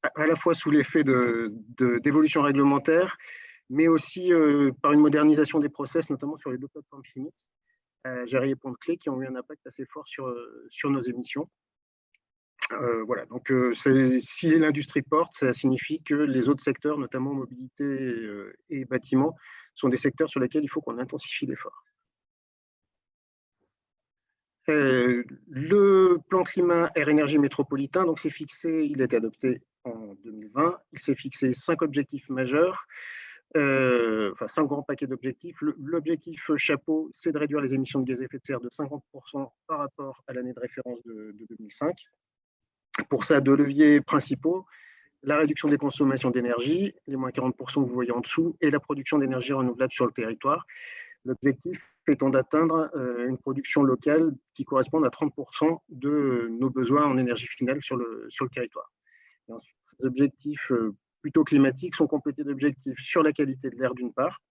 à la fois sous l'effet d'évolutions réglementaires, mais aussi par une modernisation des process, notamment sur les deux plateformes chimiques, Jarry et Pont-de-Clay, qui ont eu un impact assez fort sur nos émissions. Voilà, donc si l'industrie porte, ça signifie que les autres secteurs, notamment mobilité et bâtiments, sont des secteurs sur lesquels il faut qu'on intensifie l'effort. Le plan climat air énergie métropolitain, donc c'est fixé, il a été adopté en 2020, il s'est fixé 5 objectifs majeurs, enfin 5 grands paquets d'objectifs. L'objectif chapeau, c'est de réduire les émissions de gaz à effet de serre de 50% par rapport à l'année de référence de 2005. Pour ça, deux leviers principaux, la réduction des consommations d'énergie, les moins 40% que vous voyez en dessous, et la production d'énergie renouvelable sur le territoire. L'objectif étant d'atteindre une production locale qui corresponde à 30% de nos besoins en énergie finale sur le territoire. Et ensuite, ces objectifs plutôt climatiques sont complétés d'objectifs sur la qualité de l'air d'une part,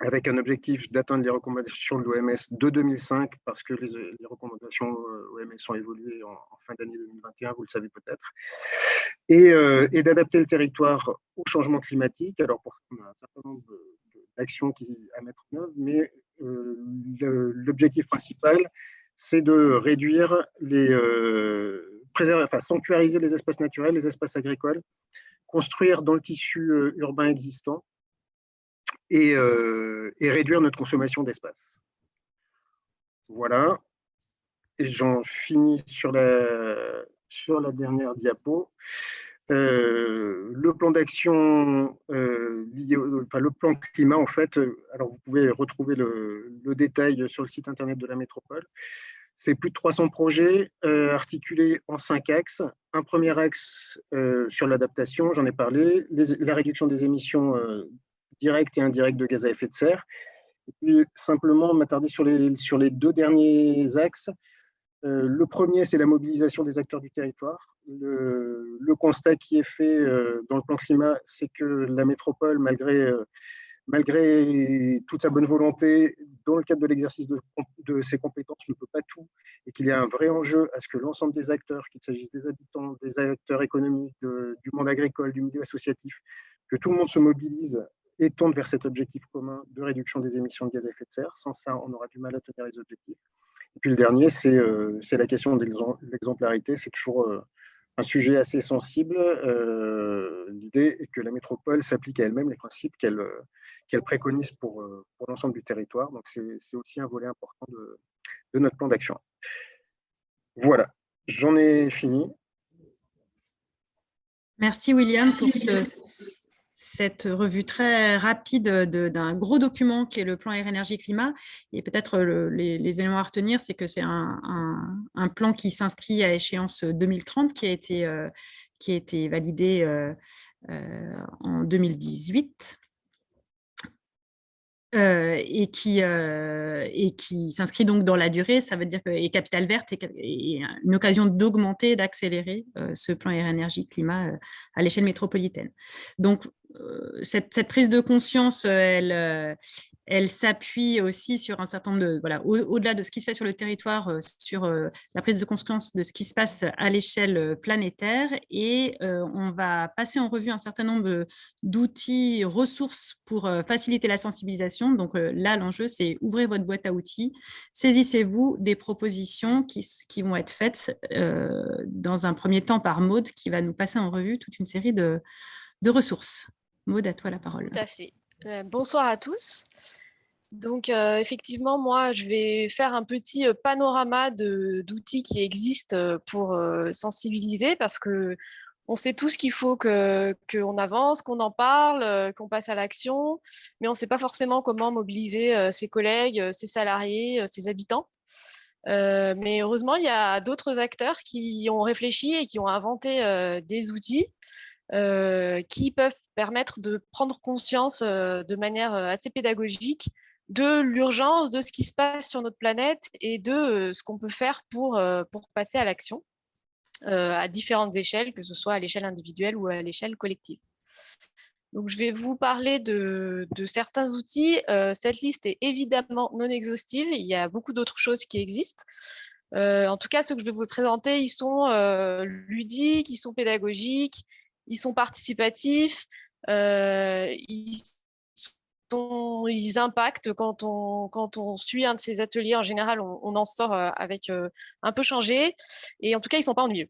avec un objectif d'atteindre les recommandations de l'OMS de 2005, parce que les recommandations OMS ont évolué en fin d'année 2021, vous le savez peut-être, et d'adapter le territoire au changement climatique. Alors, pour ça, on a un certain nombre d'actions à mettre en œuvre, mais l'objectif principal, c'est de réduire sanctuariser les espaces naturels, les espaces agricoles, construire dans le tissu urbain existant et réduire notre consommation d'espace. Voilà. Et j'en finis sur la dernière diapo. Le plan d'action le plan climat, en fait, alors vous pouvez retrouver le détail sur le site internet de la métropole. C'est plus de 300 projets articulés en 5 axes. Un premier axe sur l'adaptation, j'en ai parlé, la réduction des émissions directes et indirectes de gaz à effet de serre. Et puis simplement m'attarder sur les deux derniers axes. Le premier, c'est la mobilisation des acteurs du territoire. Le constat qui est fait dans le plan climat, c'est que la métropole, malgré toute sa bonne volonté, dans le cadre de l'exercice de ses compétences, ne peut pas tout, et qu'il y a un vrai enjeu à ce que l'ensemble des acteurs, qu'il s'agisse des habitants, des acteurs économiques, du monde agricole, du milieu associatif, que tout le monde se mobilise et tourne vers cet objectif commun de réduction des émissions de gaz à effet de serre. Sans ça, on aura du mal à tenir les objectifs. Et puis le dernier, c'est la question de l'exemplarité. C'est toujours un sujet assez sensible. L'idée est que la métropole s'applique à elle-même les principes qu'elle préconise pour l'ensemble du territoire. Donc c'est aussi un volet important de notre plan d'action. Voilà, j'en ai fini. Merci William pour cette revue très rapide d'un gros document qui est le plan air énergie climat. Et peut-être les éléments à retenir, c'est que c'est un plan qui s'inscrit à échéance 2030, qui a été validé en 2018. Et qui s'inscrit donc dans la durée. Ça veut dire que Capital Vert est une occasion d'augmenter, d'accélérer ce plan air énergie climat à l'échelle métropolitaine. Donc cette prise de conscience, elle s'appuie aussi sur un certain nombre au-delà de ce qui se fait sur le territoire, sur la prise de conscience de ce qui se passe à l'échelle planétaire, et on va passer en revue un certain nombre d'outils, ressources pour faciliter la sensibilisation. Donc là, l'enjeu, c'est ouvrez votre boîte à outils, saisissez-vous des propositions qui vont être faites dans un premier temps par Maude, qui va nous passer en revue toute une série de ressources. Maude, à toi la parole. Tout à fait. Bonsoir à tous. Donc, effectivement, moi, je vais faire un petit panorama d'outils qui existent pour sensibiliser, parce que on sait tous qu'il faut qu'on avance, qu'on en parle, qu'on passe à l'action, mais on ne sait pas forcément comment mobiliser ses collègues, ses salariés, ses habitants. Mais heureusement, il y a d'autres acteurs qui ont réfléchi et qui ont inventé des outils qui peuvent permettre de prendre conscience de manière assez pédagogique de l'urgence de ce qui se passe sur notre planète et de ce qu'on peut faire pour passer à l'action à différentes échelles, que ce soit à l'échelle individuelle ou à l'échelle collective. Donc, je vais vous parler de certains outils. Cette liste est évidemment non exhaustive. Il y a beaucoup d'autres choses qui existent. En tout cas, ceux que je vais vous présenter, ils sont ludiques, ils sont pédagogiques, ils sont participatifs, ils impactent quand on suit un de ces ateliers. En général, on en sort avec un peu changé. Et en tout cas, ils ne sont pas ennuyeux.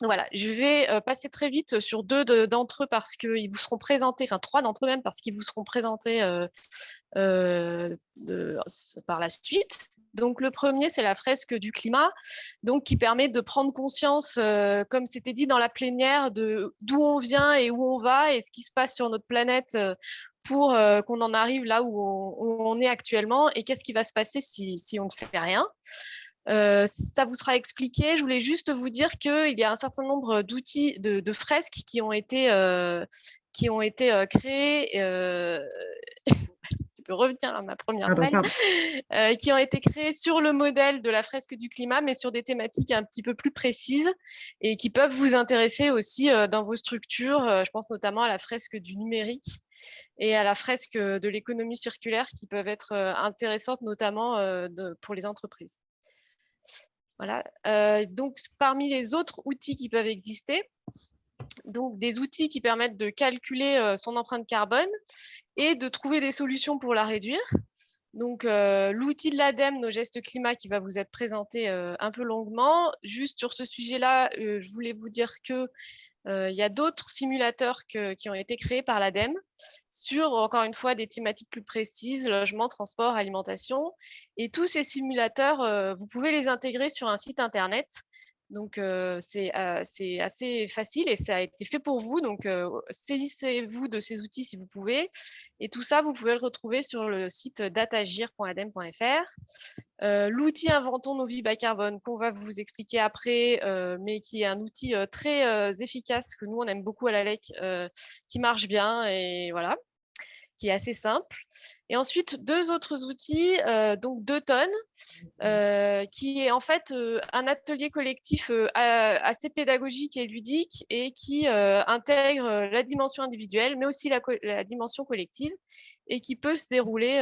Donc voilà, je vais passer très vite sur d'entre eux parce qu'ils vous seront présentés, enfin 3 d'entre eux même parce qu'ils vous seront présentés par la suite. Donc le premier, c'est la fresque du climat, donc qui permet de prendre conscience, comme c'était dit dans la plénière, d'où on vient et où on va et ce qui se passe sur notre planète pour qu'on en arrive là où on est actuellement et qu'est-ce qui va se passer si on ne fait rien. Ça vous sera expliqué. Je voulais juste vous dire qu'il y a un certain nombre d'outils, de fresques qui ont été créés. Tu peux revenir à ma première slide, qui ont été créés sur le modèle de la fresque du climat, mais sur des thématiques un petit peu plus précises et qui peuvent vous intéresser aussi dans vos structures. Je pense notamment à la fresque du numérique et à la fresque de l'économie circulaire qui peuvent être intéressantes, notamment pour les entreprises. Voilà. Donc, parmi les autres outils qui peuvent exister, donc des outils qui permettent de calculer son empreinte carbone et de trouver des solutions pour la réduire. Donc, l'outil de l'ADEME, nos gestes climat, qui va vous être présenté un peu longuement. Juste sur ce sujet-là, je voulais vous dire que il y a d'autres simulateurs qui ont été créés par l'ADEME sur, encore une fois, des thématiques plus précises, logement, transport, alimentation. Et tous ces simulateurs, vous pouvez les intégrer sur un site internet. Donc, c'est assez facile et ça a été fait pour vous. Donc, saisissez-vous de ces outils si vous pouvez. Et tout ça, vous pouvez le retrouver sur le site datagir.adem.fr. L'outil Inventons nos vies bas carbone qu'on va vous expliquer après, mais qui est un outil très efficace que nous, on aime beaucoup à l'ALEC, qui marche bien et voilà, qui est assez simple. Et ensuite, 2 autres outils, donc 2 tonnes, qui est en fait un atelier collectif assez pédagogique et ludique et qui intègre la dimension individuelle, mais aussi la dimension collective et qui peut se dérouler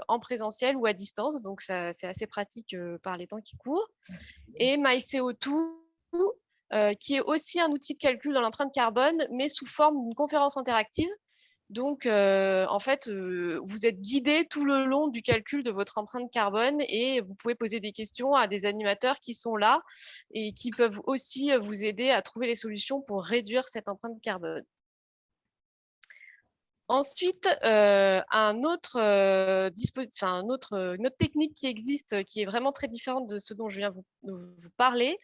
en présentiel ou à distance. Donc, c'est assez pratique par les temps qui courent. Et MyCO2, qui est aussi un outil de calcul de l'empreinte carbone, mais sous forme d'une conférence interactive. Donc, en fait, vous êtes guidé tout le long du calcul de votre empreinte carbone et vous pouvez poser des questions à des animateurs qui sont là et qui peuvent aussi vous aider à trouver les solutions pour réduire cette empreinte carbone. Ensuite, une autre technique qui existe, qui est vraiment très différente de ce dont je viens vous parler,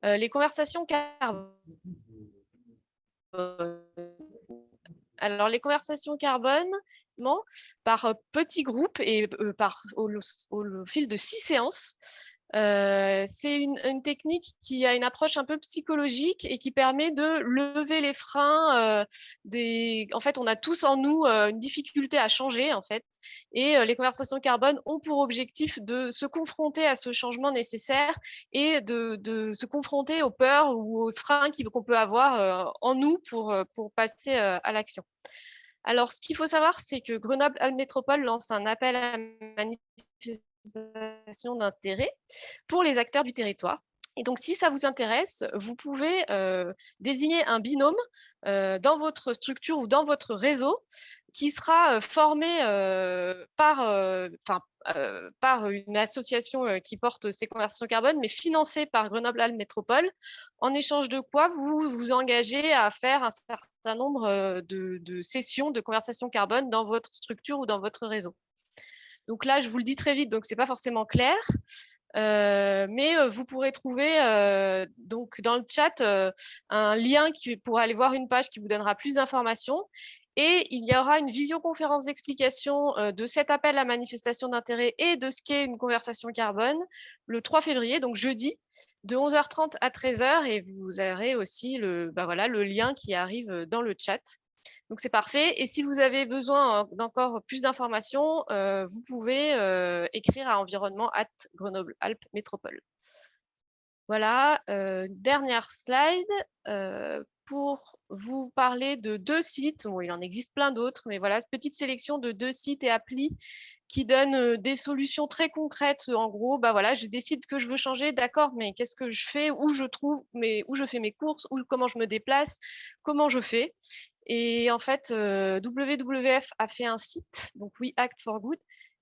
les conversations carbone. Alors, les conversations carbone, par petits groupes et au fil de 6 séances, c'est une technique qui a une approche un peu psychologique et qui permet de lever les freins. En fait, on a tous en nous une difficulté à changer, en fait. Et les conversations carbone ont pour objectif de se confronter à ce changement nécessaire et de se confronter aux peurs ou aux freins qu'on peut avoir en nous pour passer à l'action. Alors, ce qu'il faut savoir, c'est que Grenoble Alpes Métropole lance un appel à manifestation d'intérêt pour les acteurs du territoire. Et donc, si ça vous intéresse, vous pouvez désigner un binôme dans votre structure ou dans votre réseau qui sera formé par une association qui porte ces conversations carbone, mais financée par Grenoble Alpes Métropole, en échange de quoi vous vous engagez à faire un certain nombre de sessions de conversations carbone dans votre structure ou dans votre réseau. Donc là, je vous le dis très vite, donc ce n'est pas forcément clair. Mais vous pourrez trouver donc dans le chat un lien pour aller voir une page qui vous donnera plus d'informations. Et il y aura une visioconférence d'explication de cet appel à manifestation d'intérêt et de ce qu'est une conversation carbone le 3 février, donc jeudi, de 11h30 à 13h. Et vous aurez aussi le lien qui arrive dans le chat. Donc, c'est parfait. Et si vous avez besoin d'encore plus d'informations, vous pouvez écrire à environnement@Grenoble Alpes Métropole. Voilà, dernière slide pour vous parler de 2 sites. Bon, il en existe plein d'autres, mais voilà, petite sélection de 2 sites et applis qui donnent des solutions très concrètes. En gros, bah voilà, je décide que je veux changer, d'accord, mais qu'est-ce que je fais, où je trouve, où je fais mes courses, comment je me déplace, comment je fais. Et en fait, WWF a fait un site, donc We Act for Good,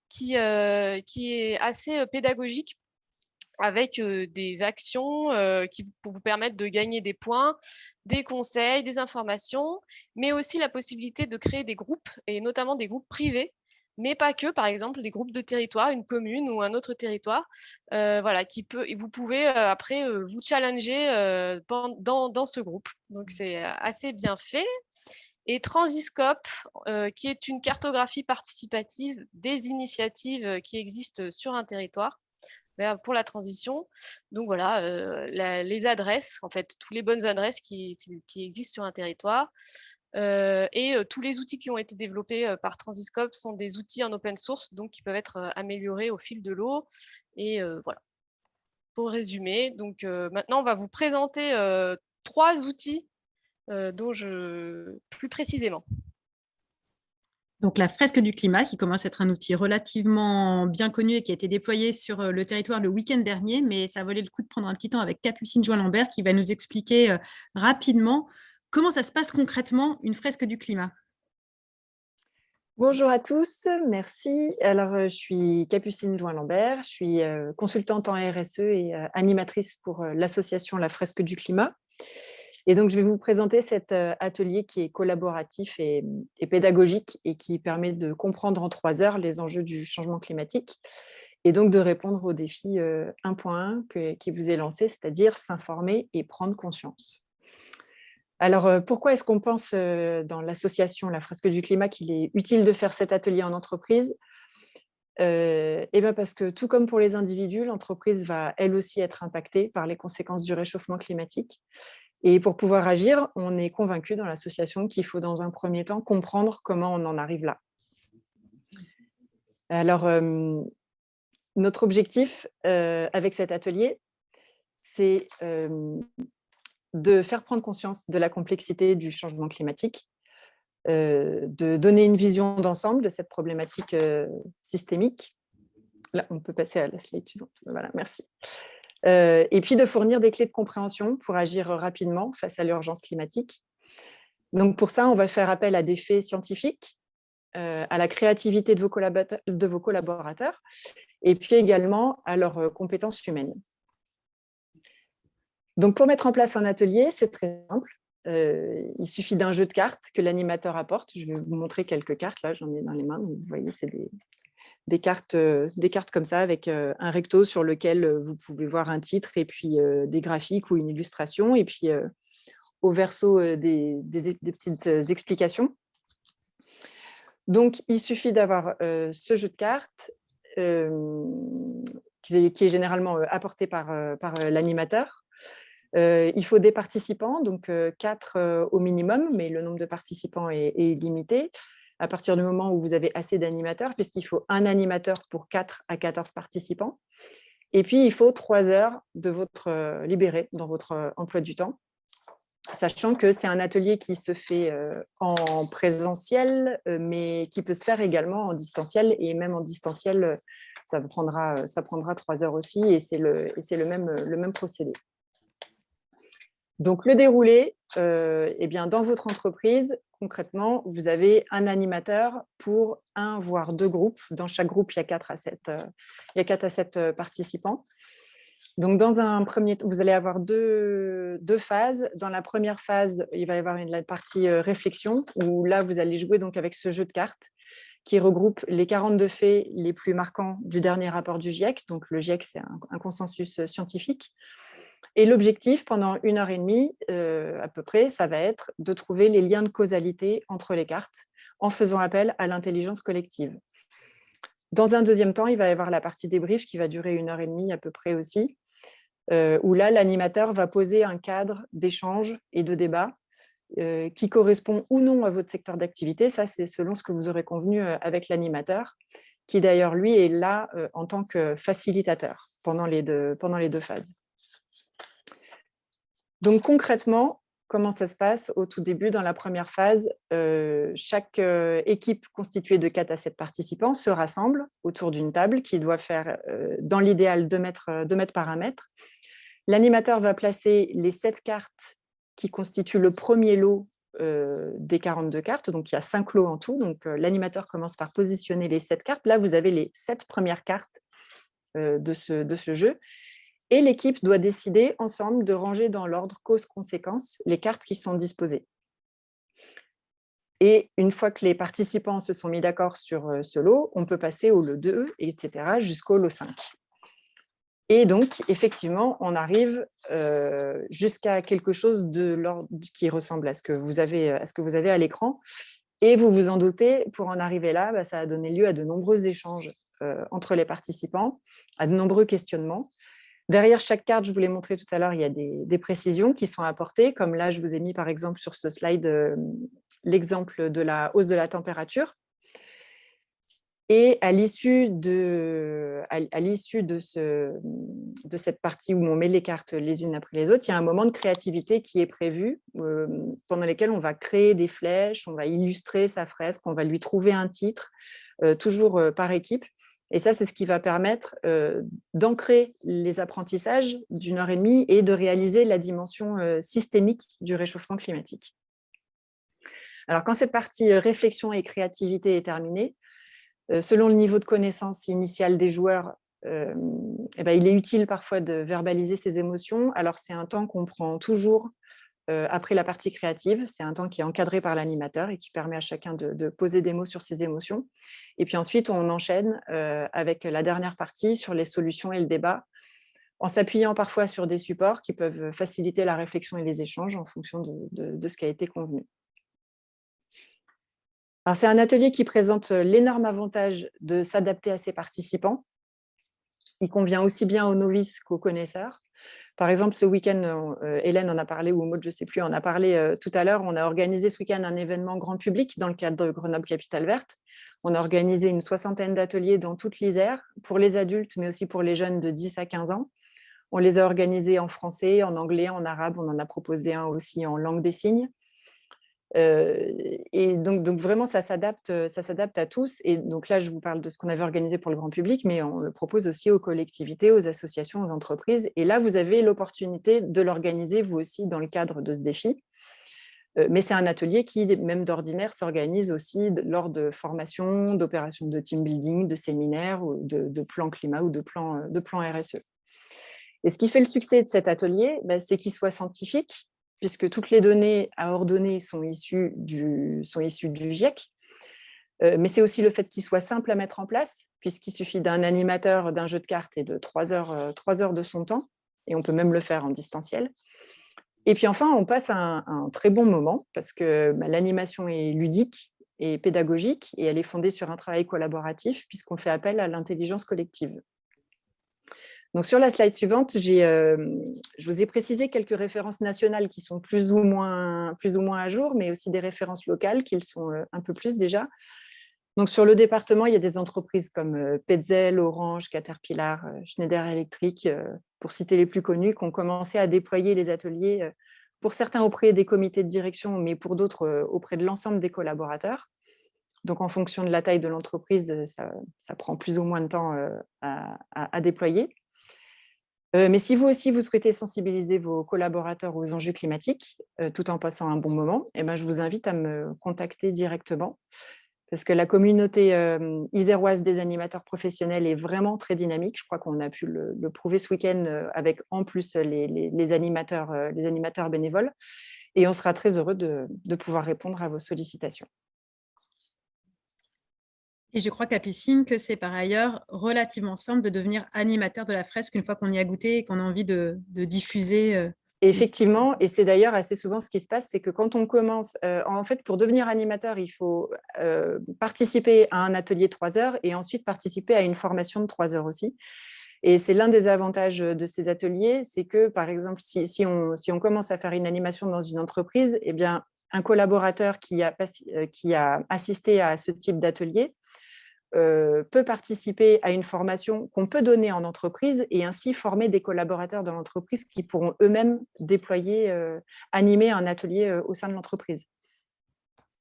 qui est assez pédagogique avec des actions pour vous permettre de gagner des points, des conseils, des informations, mais aussi la possibilité de créer des groupes, et notamment des groupes privés, mais pas que, par exemple, des groupes de territoire, une commune ou un autre territoire, voilà, et vous pouvez après vous challenger dans ce groupe. Donc, c'est assez bien fait. Et Transiscope, qui est une cartographie participative des initiatives qui existent sur un territoire pour la transition. Donc voilà, les adresses, en fait, toutes les bonnes adresses qui existent sur un territoire. Et tous les outils qui ont été développés par Transiscope sont des outils en open source, donc qui peuvent être améliorés au fil de l'eau. Et voilà, pour résumer. Donc maintenant, on va vous présenter 3 outils plus précisément. Donc, la fresque du climat, qui commence à être un outil relativement bien connu et qui a été déployé sur le territoire le week-end dernier, mais ça valait le coup de prendre un petit temps avec Capucine Join-Lambert qui va nous expliquer rapidement comment ça se passe concrètement, une fresque du climat. Bonjour à tous, merci. Alors, je suis Capucine Join-Lambert, je suis consultante en RSE et animatrice pour l'association La Fresque du Climat. Et donc, je vais vous présenter cet atelier qui est collaboratif et pédagogique et qui permet de comprendre en 3 heures les enjeux du changement climatique et donc de répondre au défi 1.1 qui vous est lancé, c'est-à-dire s'informer et prendre conscience. Alors, pourquoi est-ce qu'on pense dans l'association La Fresque du Climat qu'il est utile de faire cet atelier en entreprise ? Parce que tout comme pour les individus, l'entreprise va elle aussi être impactée par les conséquences du réchauffement climatique. Et pour pouvoir agir, on est convaincu dans l'association qu'il faut dans un premier temps comprendre comment on en arrive là. Alors, notre objectif avec cet atelier, c'est de faire prendre conscience de la complexité du changement climatique, de donner une vision d'ensemble de cette problématique systémique. Là, on peut passer à la slide suivante. Voilà, merci. Et puis de fournir des clés de compréhension pour agir rapidement face à l'urgence climatique. Donc pour ça, on va faire appel à des faits scientifiques, à la créativité de vos collaborateurs et puis également à leurs compétences humaines. Donc pour mettre en place un atelier, c'est très simple. Il suffit d'un jeu de cartes que l'animateur apporte. Je vais vous montrer quelques cartes, là j'en ai dans les mains. Donc, vous voyez, c'est des cartes comme ça avec un recto sur lequel vous pouvez voir un titre et puis des graphiques ou une illustration et puis au verso des petites explications. Donc, il suffit d'avoir ce jeu de cartes qui est généralement apporté par l'animateur. Il faut des participants, donc 4 au minimum, mais le nombre de participants est illimité. À partir du moment où vous avez assez d'animateurs, puisqu'il faut un animateur pour 4 à 14 participants. Et puis, il faut 3 heures de votre libéré dans votre emploi du temps, sachant que c'est un atelier qui se fait en présentiel, mais qui peut se faire également en distanciel. Et même en distanciel, ça prendra 3 heures aussi, et c'est le même procédé. Donc, le déroulé, dans votre entreprise, concrètement, vous avez un animateur pour 1 voire 2 groupes. Dans chaque groupe, il y a 4 à 7 participants. Donc, dans un premier temps, vous allez avoir deux phases. Dans la première phase, il va y avoir la partie réflexion, où là, vous allez jouer donc avec ce jeu de cartes qui regroupe les 42 faits les plus marquants du dernier rapport du GIEC. Donc, le GIEC, c'est un consensus scientifique. Et l'objectif, pendant 1h30 à peu près, ça va être de trouver les liens de causalité entre les cartes en faisant appel à l'intelligence collective. Dans un deuxième temps, il va y avoir la partie débrief qui va durer 1h30 à peu près aussi, où là, l'animateur va poser un cadre d'échange et de débat qui correspond ou non à votre secteur d'activité. Ça, c'est selon ce que vous aurez convenu avec l'animateur, qui d'ailleurs, lui, est là en tant que facilitateur pendant les deux phases. Donc concrètement, comment ça se passe au tout début, dans la première phase? Chaque équipe constituée de 4 à 7 participants se rassemble autour d'une table qui doit faire, dans l'idéal, 2 mètres par 1 mètre. L'animateur va placer les 7 cartes qui constituent le premier lot des 42 cartes. Donc, il y a 5 lots en tout. Donc, l'animateur commence par positionner les 7 cartes. Là, vous avez les 7 premières cartes de ce jeu. Et l'équipe doit décider ensemble de ranger dans l'ordre cause-conséquence les cartes qui sont disposées. Et une fois que les participants se sont mis d'accord sur ce lot, on peut passer au lot 2, etc., jusqu'au lot 5. Et donc, effectivement, on arrive jusqu'à quelque chose de l'ordre qui ressemble à ce que vous avez à l'écran. Et vous vous en doutez, pour en arriver là, ça a donné lieu à de nombreux échanges entre les participants, à de nombreux questionnements. Derrière chaque carte, je vous l'ai montré tout à l'heure, il y a des précisions qui sont apportées, comme là, je vous ai mis par exemple sur ce slide l'exemple de la hausse de la température. Et à l'issue de cette partie où on met les cartes les unes après les autres, il y a un moment de créativité qui est prévu, pendant lequel on va créer des flèches, on va illustrer sa fresque, on va lui trouver un titre, toujours par équipe. Et ça, c'est ce qui va permettre d'ancrer les apprentissages d'1 heure et demie et de réaliser la dimension systémique du réchauffement climatique. Alors, quand cette partie réflexion et créativité est terminée, selon le niveau de connaissance initiale des joueurs, il est utile parfois de verbaliser ses émotions. Alors, c'est un temps qu'on prend toujours après la partie créative. C'est un temps qui est encadré par l'animateur et qui permet à chacun de poser des mots sur ses émotions. Et puis ensuite, on enchaîne avec la dernière partie sur les solutions et le débat, en s'appuyant parfois sur des supports qui peuvent faciliter la réflexion et les échanges en fonction de ce qui a été convenu. C'est un atelier qui présente l'énorme avantage de s'adapter à ses participants. Il convient aussi bien aux novices qu'aux connaisseurs. Par exemple, ce week-end, Hélène en a parlé, ou Maud, je ne sais plus, en a parlé tout à l'heure. On a organisé ce week-end un événement grand public dans le cadre de Grenoble Capitale Verte. On a organisé une 60aine d'ateliers dans toute l'Isère, pour les adultes, mais aussi pour les jeunes de 10 à 15 ans. On les a organisés en français, en anglais, en arabe. On en a proposé un aussi en langue des signes. Et donc vraiment, ça s'adapte à tous. Et donc là, je vous parle de ce qu'on avait organisé pour le grand public, mais on le propose aussi aux collectivités, aux associations, aux entreprises. Et là, vous avez l'opportunité de l'organiser, vous aussi, dans le cadre de ce défi. Mais c'est un atelier qui, même d'ordinaire, s'organise aussi lors de formations, d'opérations de team building, de séminaires, ou de plans climat ou de plans RSE. Et ce qui fait le succès de cet atelier, c'est qu'il soit scientifique, puisque toutes les données à ordonner sont issues du GIEC. Mais c'est aussi le fait qu'il soit simple à mettre en place, puisqu'il suffit d'un animateur, d'un jeu de cartes et de 3 heures de son temps, et on peut même le faire en distanciel. Et puis enfin, on passe un très bon moment, parce que l'animation est ludique et pédagogique, et elle est fondée sur un travail collaboratif, puisqu'on fait appel à l'intelligence collective. Donc, sur la slide suivante, je vous ai précisé quelques références nationales qui sont plus ou moins à jour, mais aussi des références locales qui le sont un peu plus déjà. Donc, sur le département, il y a des entreprises comme Petzl, Orange, Caterpillar, Schneider Electric, pour citer les plus connus, qui ont commencé à déployer les ateliers, pour certains auprès des comités de direction, mais pour d'autres auprès de l'ensemble des collaborateurs. Donc, en fonction de la taille de l'entreprise, ça prend plus ou moins de temps à déployer. Mais si vous aussi, vous souhaitez sensibiliser vos collaborateurs aux enjeux climatiques, tout en passant un bon moment, je vous invite à me contacter directement, parce que la communauté iséroise des animateurs professionnels est vraiment très dynamique. Je crois qu'on a pu le prouver ce week-end avec en plus les animateurs bénévoles. Et on sera très heureux de pouvoir répondre à vos sollicitations. Et je crois Capucine que c'est par ailleurs relativement simple de devenir animateur de la fresque une fois qu'on y a goûté et qu'on a envie de diffuser. Effectivement, et c'est d'ailleurs assez souvent ce qui se passe, c'est que quand on commence, en fait, pour devenir animateur, il faut participer à un atelier de 3 heures et ensuite participer à une formation de 3 heures aussi. Et c'est l'un des avantages de ces ateliers, c'est que, par exemple, si on commence à faire une animation dans une entreprise, eh bien, un collaborateur qui a assisté à ce type d'atelier peut participer à une formation qu'on peut donner en entreprise et ainsi former des collaborateurs dans l'entreprise qui pourront eux-mêmes déployer, animer un atelier au sein de l'entreprise.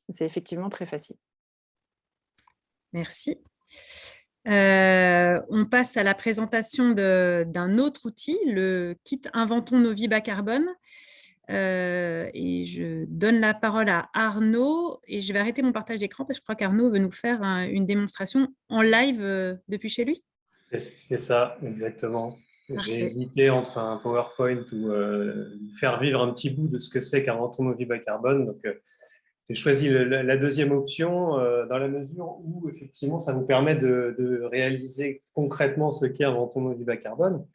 C'est effectivement très facile. Merci. On passe à la présentation d'un autre outil, le kit Inventons nos vies bas carbone. Et je donne la parole à Arnaud et je vais arrêter mon partage d'écran parce que je crois qu'Arnaud veut nous faire une démonstration en live depuis chez lui. C'est ça, exactement. Parfait. J'ai hésité entre un PowerPoint ou faire vivre un petit bout de ce que c'est qu'Inventons nos vies bas carbone. Donc, j'ai choisi la deuxième option dans la mesure où, effectivement, ça vous permet de réaliser concrètement ce qu'est Inventons nos vies bas carbone.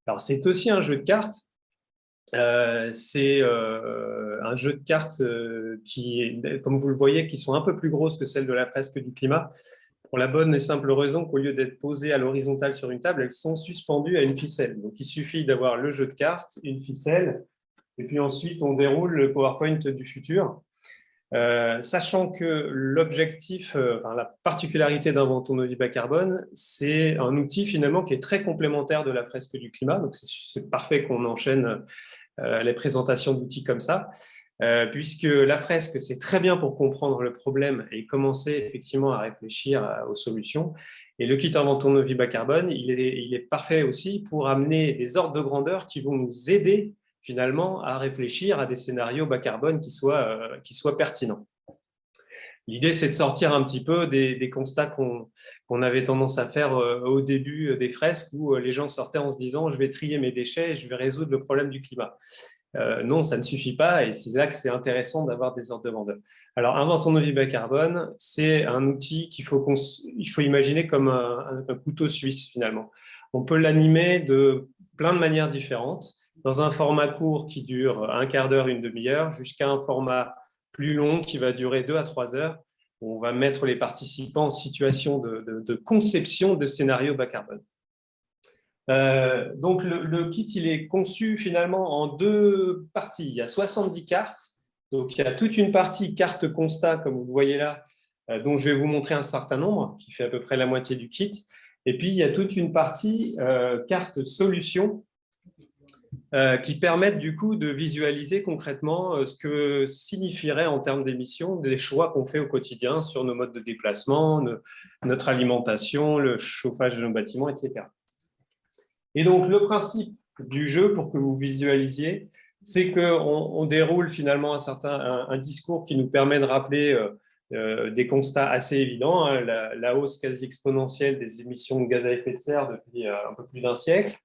Alors, c'est aussi un jeu de cartes. C'est un jeu de cartes qui, comme vous le voyez, qui sont un peu plus grosses que celles de la fresque du climat, pour la bonne et simple raison qu'au lieu d'être posées à l'horizontale sur une table, elles sont suspendues à une ficelle. Donc, il suffit d'avoir le jeu de cartes, une ficelle, et puis ensuite, on déroule le PowerPoint du futur. Sachant que l'objectif, la particularité d'Inventons nos vies bas carbone, c'est un outil finalement qui est très complémentaire de la fresque du climat. Donc, c'est parfait qu'on enchaîne les présentations d'outils comme ça, puisque la fresque, c'est très bien pour comprendre le problème et commencer effectivement à réfléchir aux solutions. Et le kit Inventons nos vies bas carbone, il est parfait aussi pour amener des ordres de grandeur qui vont nous aider finalement à réfléchir à des scénarios bas carbone qui soient pertinents. L'idée, c'est de sortir un petit peu des constats qu'on avait tendance à faire au début des fresques où les gens sortaient en se disant « je vais trier mes déchets et je vais résoudre le problème du climat ». Non, ça ne suffit pas et c'est là que c'est intéressant d'avoir des ordres de grandeur. Alors, Inventons nos vies bas carbone, c'est un outil qu'il faut imaginer comme un couteau suisse finalement. On peut l'animer de plein de manières différentes, dans un format court qui dure un quart d'heure, une demi-heure, jusqu'à un format plus long qui va durer 2 à 3 heures. On va mettre les participants en situation de conception de scénarios bas carbone. Donc, le kit, il est conçu finalement en 2 parties. Il y a 70 cartes. Donc, il y a toute une partie carte constat, comme vous le voyez là, dont je vais vous montrer un certain nombre, qui fait à peu près la moitié du kit. Et puis, il y a toute une partie carte solution, qui permettent du coup de visualiser concrètement ce que signifierait en termes d'émissions des choix qu'on fait au quotidien sur nos modes de déplacement, notre alimentation, le chauffage de nos bâtiments, etc. Et donc, le principe du jeu, pour que vous visualisiez, c'est qu'on déroule finalement un discours qui nous permet de rappeler des constats assez évidents, hein, la hausse quasi exponentielle des émissions de gaz à effet de serre depuis un peu plus d'un siècle.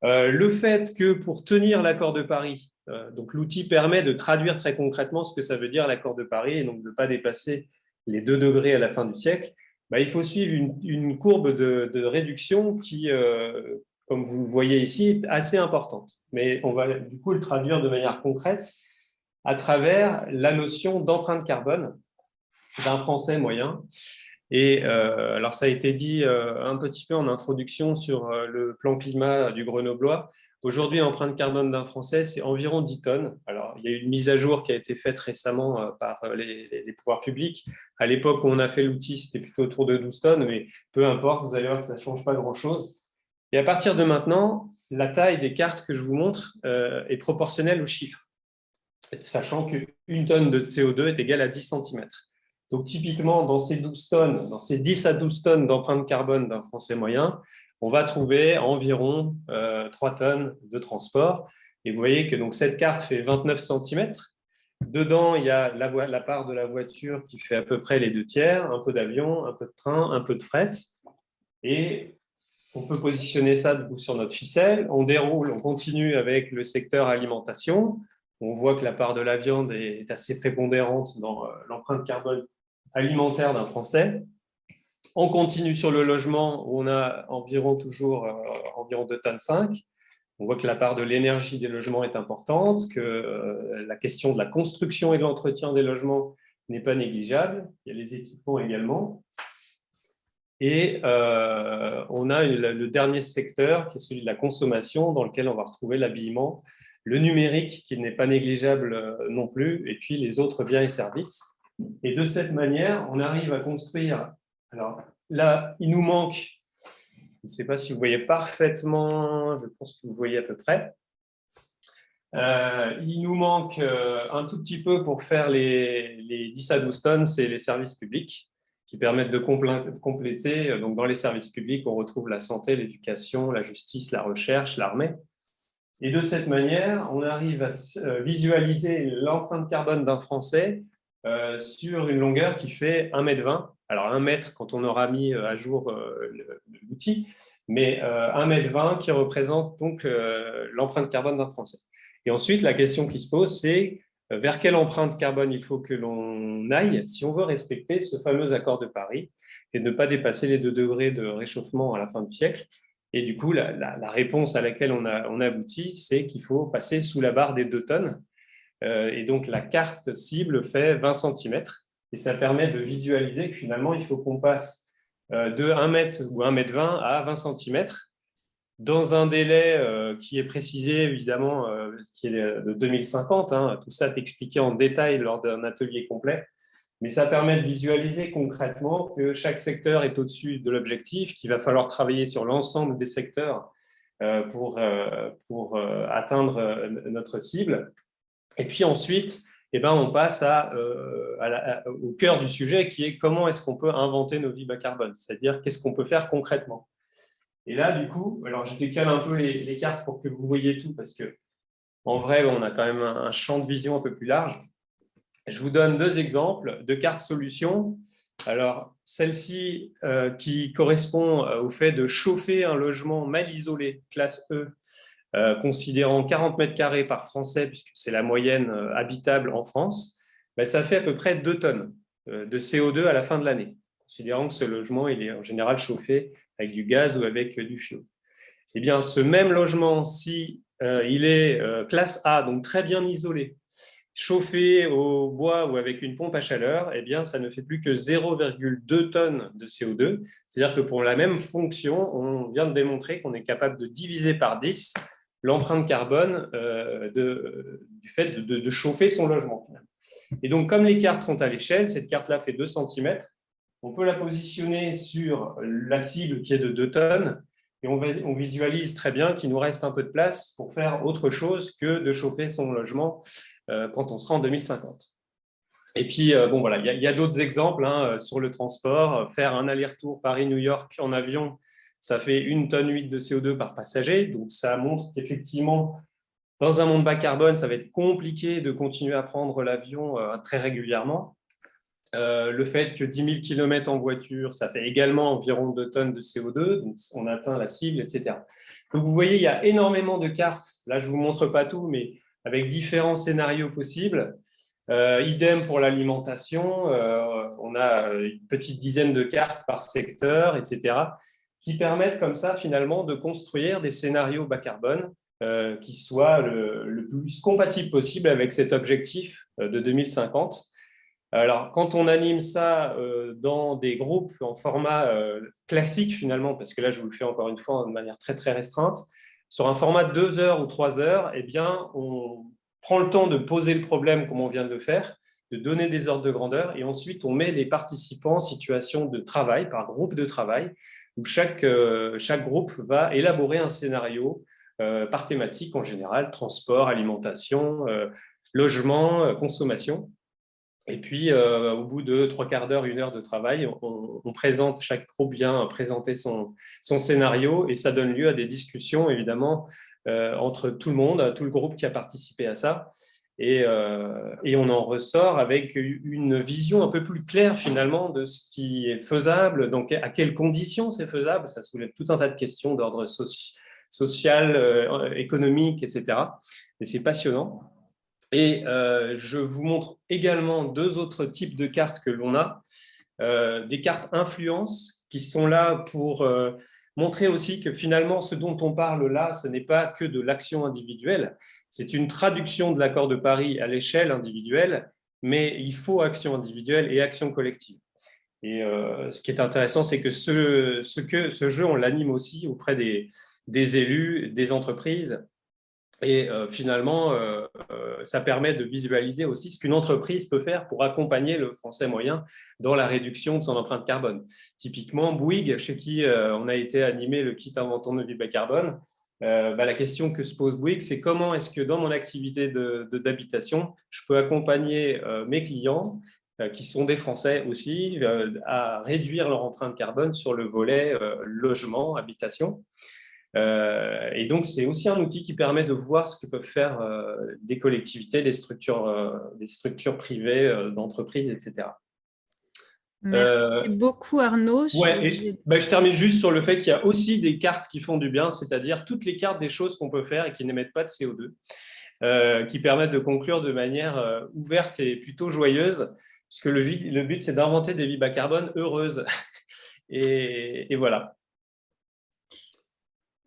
Le fait que pour tenir l'accord de Paris, donc l'outil permet de traduire très concrètement ce que ça veut dire l'accord de Paris et donc de ne pas dépasser les 2 degrés à la fin du siècle, il faut suivre une courbe de réduction qui, comme vous le voyez ici, est assez importante. Mais on va du coup le traduire de manière concrète à travers la notion d'empreinte carbone d'un Français moyen. Et alors, ça a été dit un petit peu en introduction sur le plan climat du Grenoblois. Aujourd'hui, l'empreinte carbone d'un Français, c'est environ 10 tonnes. Alors, il y a eu une mise à jour qui a été faite récemment par les pouvoirs publics. À l'époque où on a fait l'outil, c'était plutôt autour de 12 tonnes, mais peu importe, vous allez voir que ça ne change pas grand-chose. Et à partir de maintenant, la taille des cartes que je vous montre est proportionnelle au chiffre, sachant qu'une tonne de CO2 est égale à 10 cm. Donc, typiquement, dans ces 10 à 12 tonnes d'empreinte carbone d'un Français moyen, on va trouver environ 3 tonnes de transport. Et vous voyez que donc, cette carte fait 29 cm. Dedans, il y a la part de la voiture qui fait à peu près les 2/3, un peu d'avion, un peu de train, un peu de fret. Et on peut positionner ça sur notre ficelle. On déroule, on continue avec le secteur alimentation. On voit que la part de la viande est assez prépondérante dans l'empreinte carbone alimentaire d'un Français. On continue sur le logement où on a environ 2,5 tonnes. On voit que la part de l'énergie des logements est importante, que la question de la construction et de l'entretien des logements n'est pas négligeable. Il y a les équipements également. Et on a le dernier secteur qui est celui de la consommation dans lequel on va retrouver l'habillement, le numérique qui n'est pas négligeable non plus, et puis les autres biens et services. Et de cette manière, on arrive à construire alors, là, il nous manque, je ne sais pas si vous voyez parfaitement, je pense que vous voyez à peu près. Il nous manque un tout petit peu pour faire les 10 à 12 tonnes, c'est les services publics qui permettent de compléter. Donc, dans les services publics, on retrouve la santé, l'éducation, la justice, la recherche, l'armée. Et de cette manière, on arrive à visualiser l'empreinte carbone d'un Français sur une longueur qui fait 1,20 m. Alors 1 mètre quand on aura mis à jour l'outil, mais 1,20 m qui représente donc l'empreinte carbone d'un Français. Et ensuite, la question qui se pose, c'est vers quelle empreinte carbone il faut que l'on aille si on veut respecter ce fameux accord de Paris et ne pas dépasser les 2 degrés de réchauffement à la fin du siècle. Et du coup, la réponse à laquelle on aboutit, c'est qu'il faut passer sous la barre des 2 tonnes. Et donc, la carte cible fait 20 cm. Et ça permet de visualiser que finalement, il faut qu'on passe de 1 mètre ou 1,20 m à 20 cm dans un délai qui est précisé, évidemment, qui est de 2050. Hein. Tout ça est expliqué en détail lors d'un atelier complet. Mais ça permet de visualiser concrètement que chaque secteur est au-dessus de l'objectif, qu'il va falloir travailler sur l'ensemble des secteurs pour atteindre notre cible. Et puis ensuite, on passe au cœur du sujet qui est comment est-ce qu'on peut inventer nos vies bas carbone, c'est-à-dire qu'est-ce qu'on peut faire concrètement. Et là, du coup, alors je décale un peu les cartes pour que vous voyez tout, parce qu'en vrai, on a quand même un champ de vision un peu plus large. Je vous donne 2 exemples de cartes solutions. Alors, celle-ci qui correspond au fait de chauffer un logement mal isolé, classe E, considérant 40 mètres carrés par Français, puisque c'est la moyenne habitable en France, ça fait à peu près 2 tonnes de CO2 à la fin de l'année, considérant que ce logement il est en général chauffé avec du gaz ou avec du fioul. Eh bien, ce même logement, si il est classe A, donc très bien isolé, chauffé au bois ou avec une pompe à chaleur, eh bien, ça ne fait plus que 0,2 tonnes de CO2. C'est-à-dire que pour la même fonction, on vient de démontrer qu'on est capable de diviser par 10 l'empreinte carbone du fait de chauffer son logement. Et donc, comme les cartes sont à l'échelle, cette carte-là fait 2 cm, on peut la positionner sur la cible qui est de 2 tonnes, et on visualise très bien qu'il nous reste un peu de place pour faire autre chose que de chauffer son logement quand on sera en 2050. Et puis, voilà, il y a d'autres exemples sur le transport. Faire un aller-retour Paris-New York en avion, ça fait 1,8 tonne de CO2 par passager. Donc, ça montre qu'effectivement, dans un monde bas carbone, ça va être compliqué de continuer à prendre l'avion très régulièrement. Le fait que 10 000 km en voiture, ça fait également environ 2 tonnes de CO2, donc on atteint la cible, etc. Donc, vous voyez, il y a énormément de cartes. Là, je ne vous montre pas tout, mais avec différents scénarios possibles. Idem pour l'alimentation, on a une petite dizaine de cartes par secteur, etc., qui permettent comme ça, finalement, de construire des scénarios bas carbone qui soient le plus compatibles possible avec cet objectif de 2050. Alors, quand on anime ça dans des groupes en format classique, finalement, parce que là, je vous le fais encore une fois de manière très, très restreinte, sur un format de 2 heures ou 3 heures, eh bien, on prend le temps de poser le problème comme on vient de le faire, de donner des ordres de grandeur, et ensuite, on met les participants en situation de travail, par groupe de travail, où chaque groupe va élaborer un scénario par thématique, en général, transport, alimentation, logement, consommation. Et puis, au bout de 3/4 d'heure, 1 heure de travail, on présente, chaque groupe vient présenter son scénario et ça donne lieu à des discussions, évidemment, entre tout le monde, tout le groupe qui a participé à ça. Et on en ressort avec une vision un peu plus claire, finalement, de ce qui est faisable, donc à quelles conditions c'est faisable. Ça soulève tout un tas de questions d'ordre social, économique, etc. Et c'est passionnant. Et je vous montre également 2 autres types de cartes que l'on a. Des cartes influence qui sont là pour montrer aussi que finalement, ce dont on parle là, ce n'est pas que de l'action individuelle. C'est une traduction de l'accord de Paris à l'échelle individuelle, mais il faut action individuelle et action collective. Et ce qui est intéressant, c'est que ce jeu, on l'anime aussi auprès des élus, des entreprises, Et finalement, ça permet de visualiser aussi ce qu'une entreprise peut faire pour accompagner le Français moyen dans la réduction de son empreinte carbone. Typiquement, Bouygues, chez qui on a été animé le kit Inventons nos vies bas carbone, la question que se pose Bouygues, c'est comment est-ce que dans mon activité d'habitation, je peux accompagner mes clients, qui sont des Français aussi, à réduire leur empreinte carbone sur le volet logement, habitation. Et donc, c'est aussi un outil qui permet de voir ce que peuvent faire des collectivités, des structures privées, d'entreprises, etc. Merci beaucoup, Arnaud. Je termine juste sur le fait qu'il y a aussi des cartes qui font du bien, c'est-à-dire toutes les cartes des choses qu'on peut faire et qui n'émettent pas de CO2, qui permettent de conclure de manière ouverte et plutôt joyeuse, puisque le but, c'est d'inventer des vies bas carbone heureuses. Et voilà.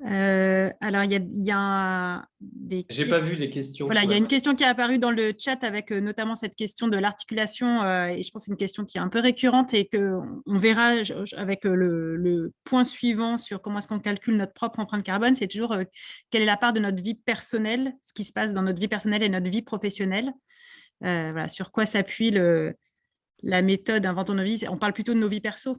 Alors, il y a des questions. J'ai pas vu les questions. Voilà, il y a une question qui est apparue dans le chat avec notamment cette question de l'articulation, et je pense que c'est une question qui est un peu récurrente et qu'on verra avec le point suivant sur comment est-ce qu'on calcule notre propre empreinte carbone, c'est toujours quelle est la part de notre vie personnelle, ce qui se passe dans notre vie personnelle et notre vie professionnelle. Voilà, sur quoi s'appuie la méthode Inventons nos vies. On parle plutôt de nos vies perso.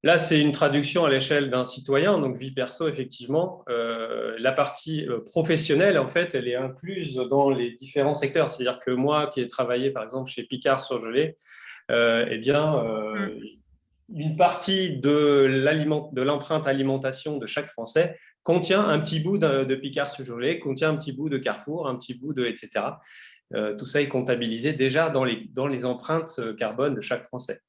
Là, c'est une traduction à l'échelle d'un citoyen, donc vie perso, effectivement. La partie professionnelle, en fait, elle est incluse dans les différents secteurs. C'est-à-dire que moi, qui ai travaillé, par exemple, chez Picard Surgelé, une partie de l'empreinte alimentation de chaque Français contient un petit bout de Picard Surgelé, contient un petit bout de Carrefour, un petit bout de etc. Tout ça est comptabilisé déjà dans les empreintes carbone de chaque Français.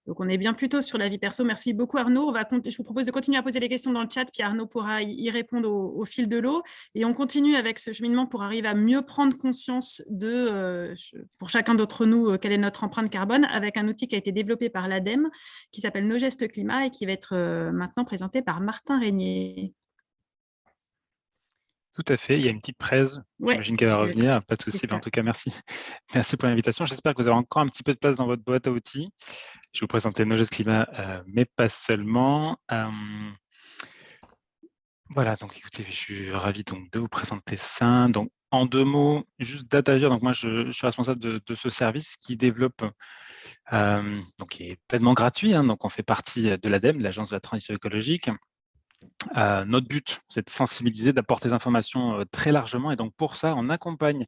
Donc, on est bien plutôt sur la vie perso. Merci beaucoup, Arnaud. Je vous propose de continuer à poser les questions dans le chat, puis Arnaud pourra y répondre au fil de l'eau. Et on continue avec ce cheminement pour arriver à mieux prendre conscience pour chacun d'entre nous, quelle est notre empreinte carbone, avec un outil qui a été développé par l'ADEME, qui s'appelle Nos Gestes Climat et qui va être maintenant présenté par Martin Régnier. Tout à fait, il y a une petite presse, j'imagine qu'elle va revenir, pas de souci, mais en tout cas, merci. Merci pour l'invitation. J'espère que vous avez encore un petit peu de place dans votre boîte à outils. Je vais vous présenter Nos Gestes Climat, mais pas seulement. Voilà, donc écoutez, je suis ravi donc, de vous présenter ça. Donc, en 2 mots, juste d'Atagir, donc moi je suis responsable de ce service qui développe, donc qui est pleinement gratuit, hein, donc on fait partie de l'ADEME, l'Agence de la transition écologique. Notre but, c'est de sensibiliser, d'apporter des informations très largement. Et donc, pour ça, on accompagne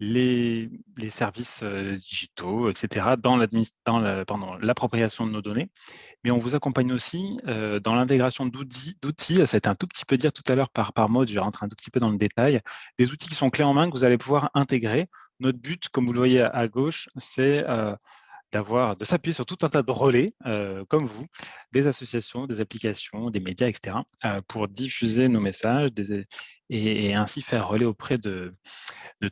les services digitaux, etc., dans l'appropriation de nos données. Mais on vous accompagne aussi dans l'intégration d'outils. Ça a été un tout petit peu dit tout à l'heure par Maud, je vais rentrer un tout petit peu dans le détail. Des outils qui sont clés en main que vous allez pouvoir intégrer. Notre but, comme vous le voyez à gauche, c'est de s'appuyer sur tout un tas de relais, comme vous, des associations, des applications, des médias, etc., pour diffuser nos messages et ainsi faire relais auprès de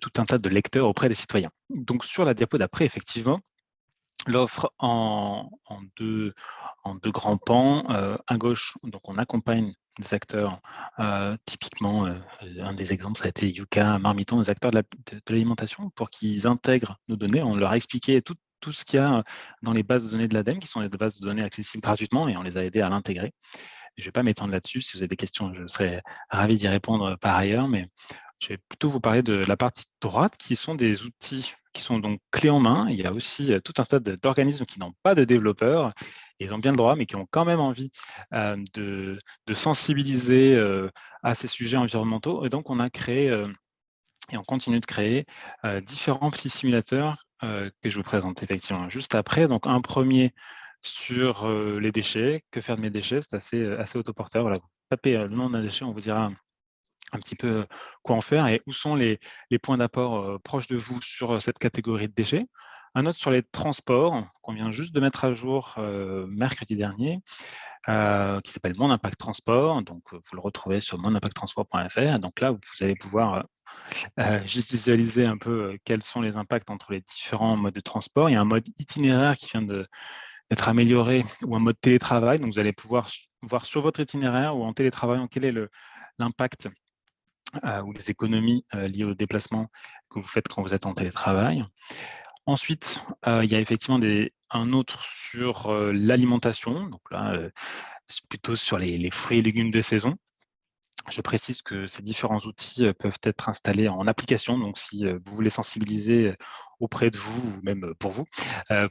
tout un tas de lecteurs, auprès des citoyens. Donc, sur la diapo d'après, effectivement, l'offre en deux grands pans. À gauche, donc on accompagne des acteurs, typiquement, un des exemples, ça a été Yuka, Marmiton, des acteurs de l'alimentation, pour qu'ils intègrent nos données. On leur a expliqué tout ce qu'il y a dans les bases de données de l'ADEME, qui sont des bases de données accessibles gratuitement, et on les a aidés à l'intégrer. Je ne vais pas m'étendre là-dessus. Si vous avez des questions, je serais ravi d'y répondre par ailleurs, mais je vais plutôt vous parler de la partie droite, qui sont des outils qui sont donc clés en main. Il y a aussi tout un tas d'organismes qui n'ont pas de développeurs, et ils ont bien le droit, mais qui ont quand même envie de sensibiliser à ces sujets environnementaux. Et donc, on a créé, et on continue de créer, différents petits simulateurs que je vous présente effectivement juste après. Donc, un premier sur les déchets. Que faire de mes déchets? C'est assez autoporteur. Voilà. Vous tapez le nom d'un déchet, on vous dira un petit peu quoi en faire et où sont les points d'apport proches de vous sur cette catégorie de déchets. Un autre sur les transports qu'on vient juste de mettre à jour mercredi dernier, qui s'appelle Mon Impact Transport. Donc, vous le retrouvez sur monimpacttransport.fr. Donc là, vous allez pouvoir juste visualiser un peu quels sont les impacts entre les différents modes de transport. Il y a un mode itinéraire qui vient d'être amélioré, ou un mode télétravail. Donc, vous allez pouvoir voir sur votre itinéraire ou en télétravaillant quel est l'impact ou les économies liées au déplacement que vous faites quand vous êtes en télétravail. Ensuite, il y a effectivement un autre sur l'alimentation. Donc là, c'est plutôt sur les fruits et légumes de saison. Je précise que ces différents outils peuvent être installés en application. Donc, si vous voulez sensibiliser auprès de vous ou même pour vous,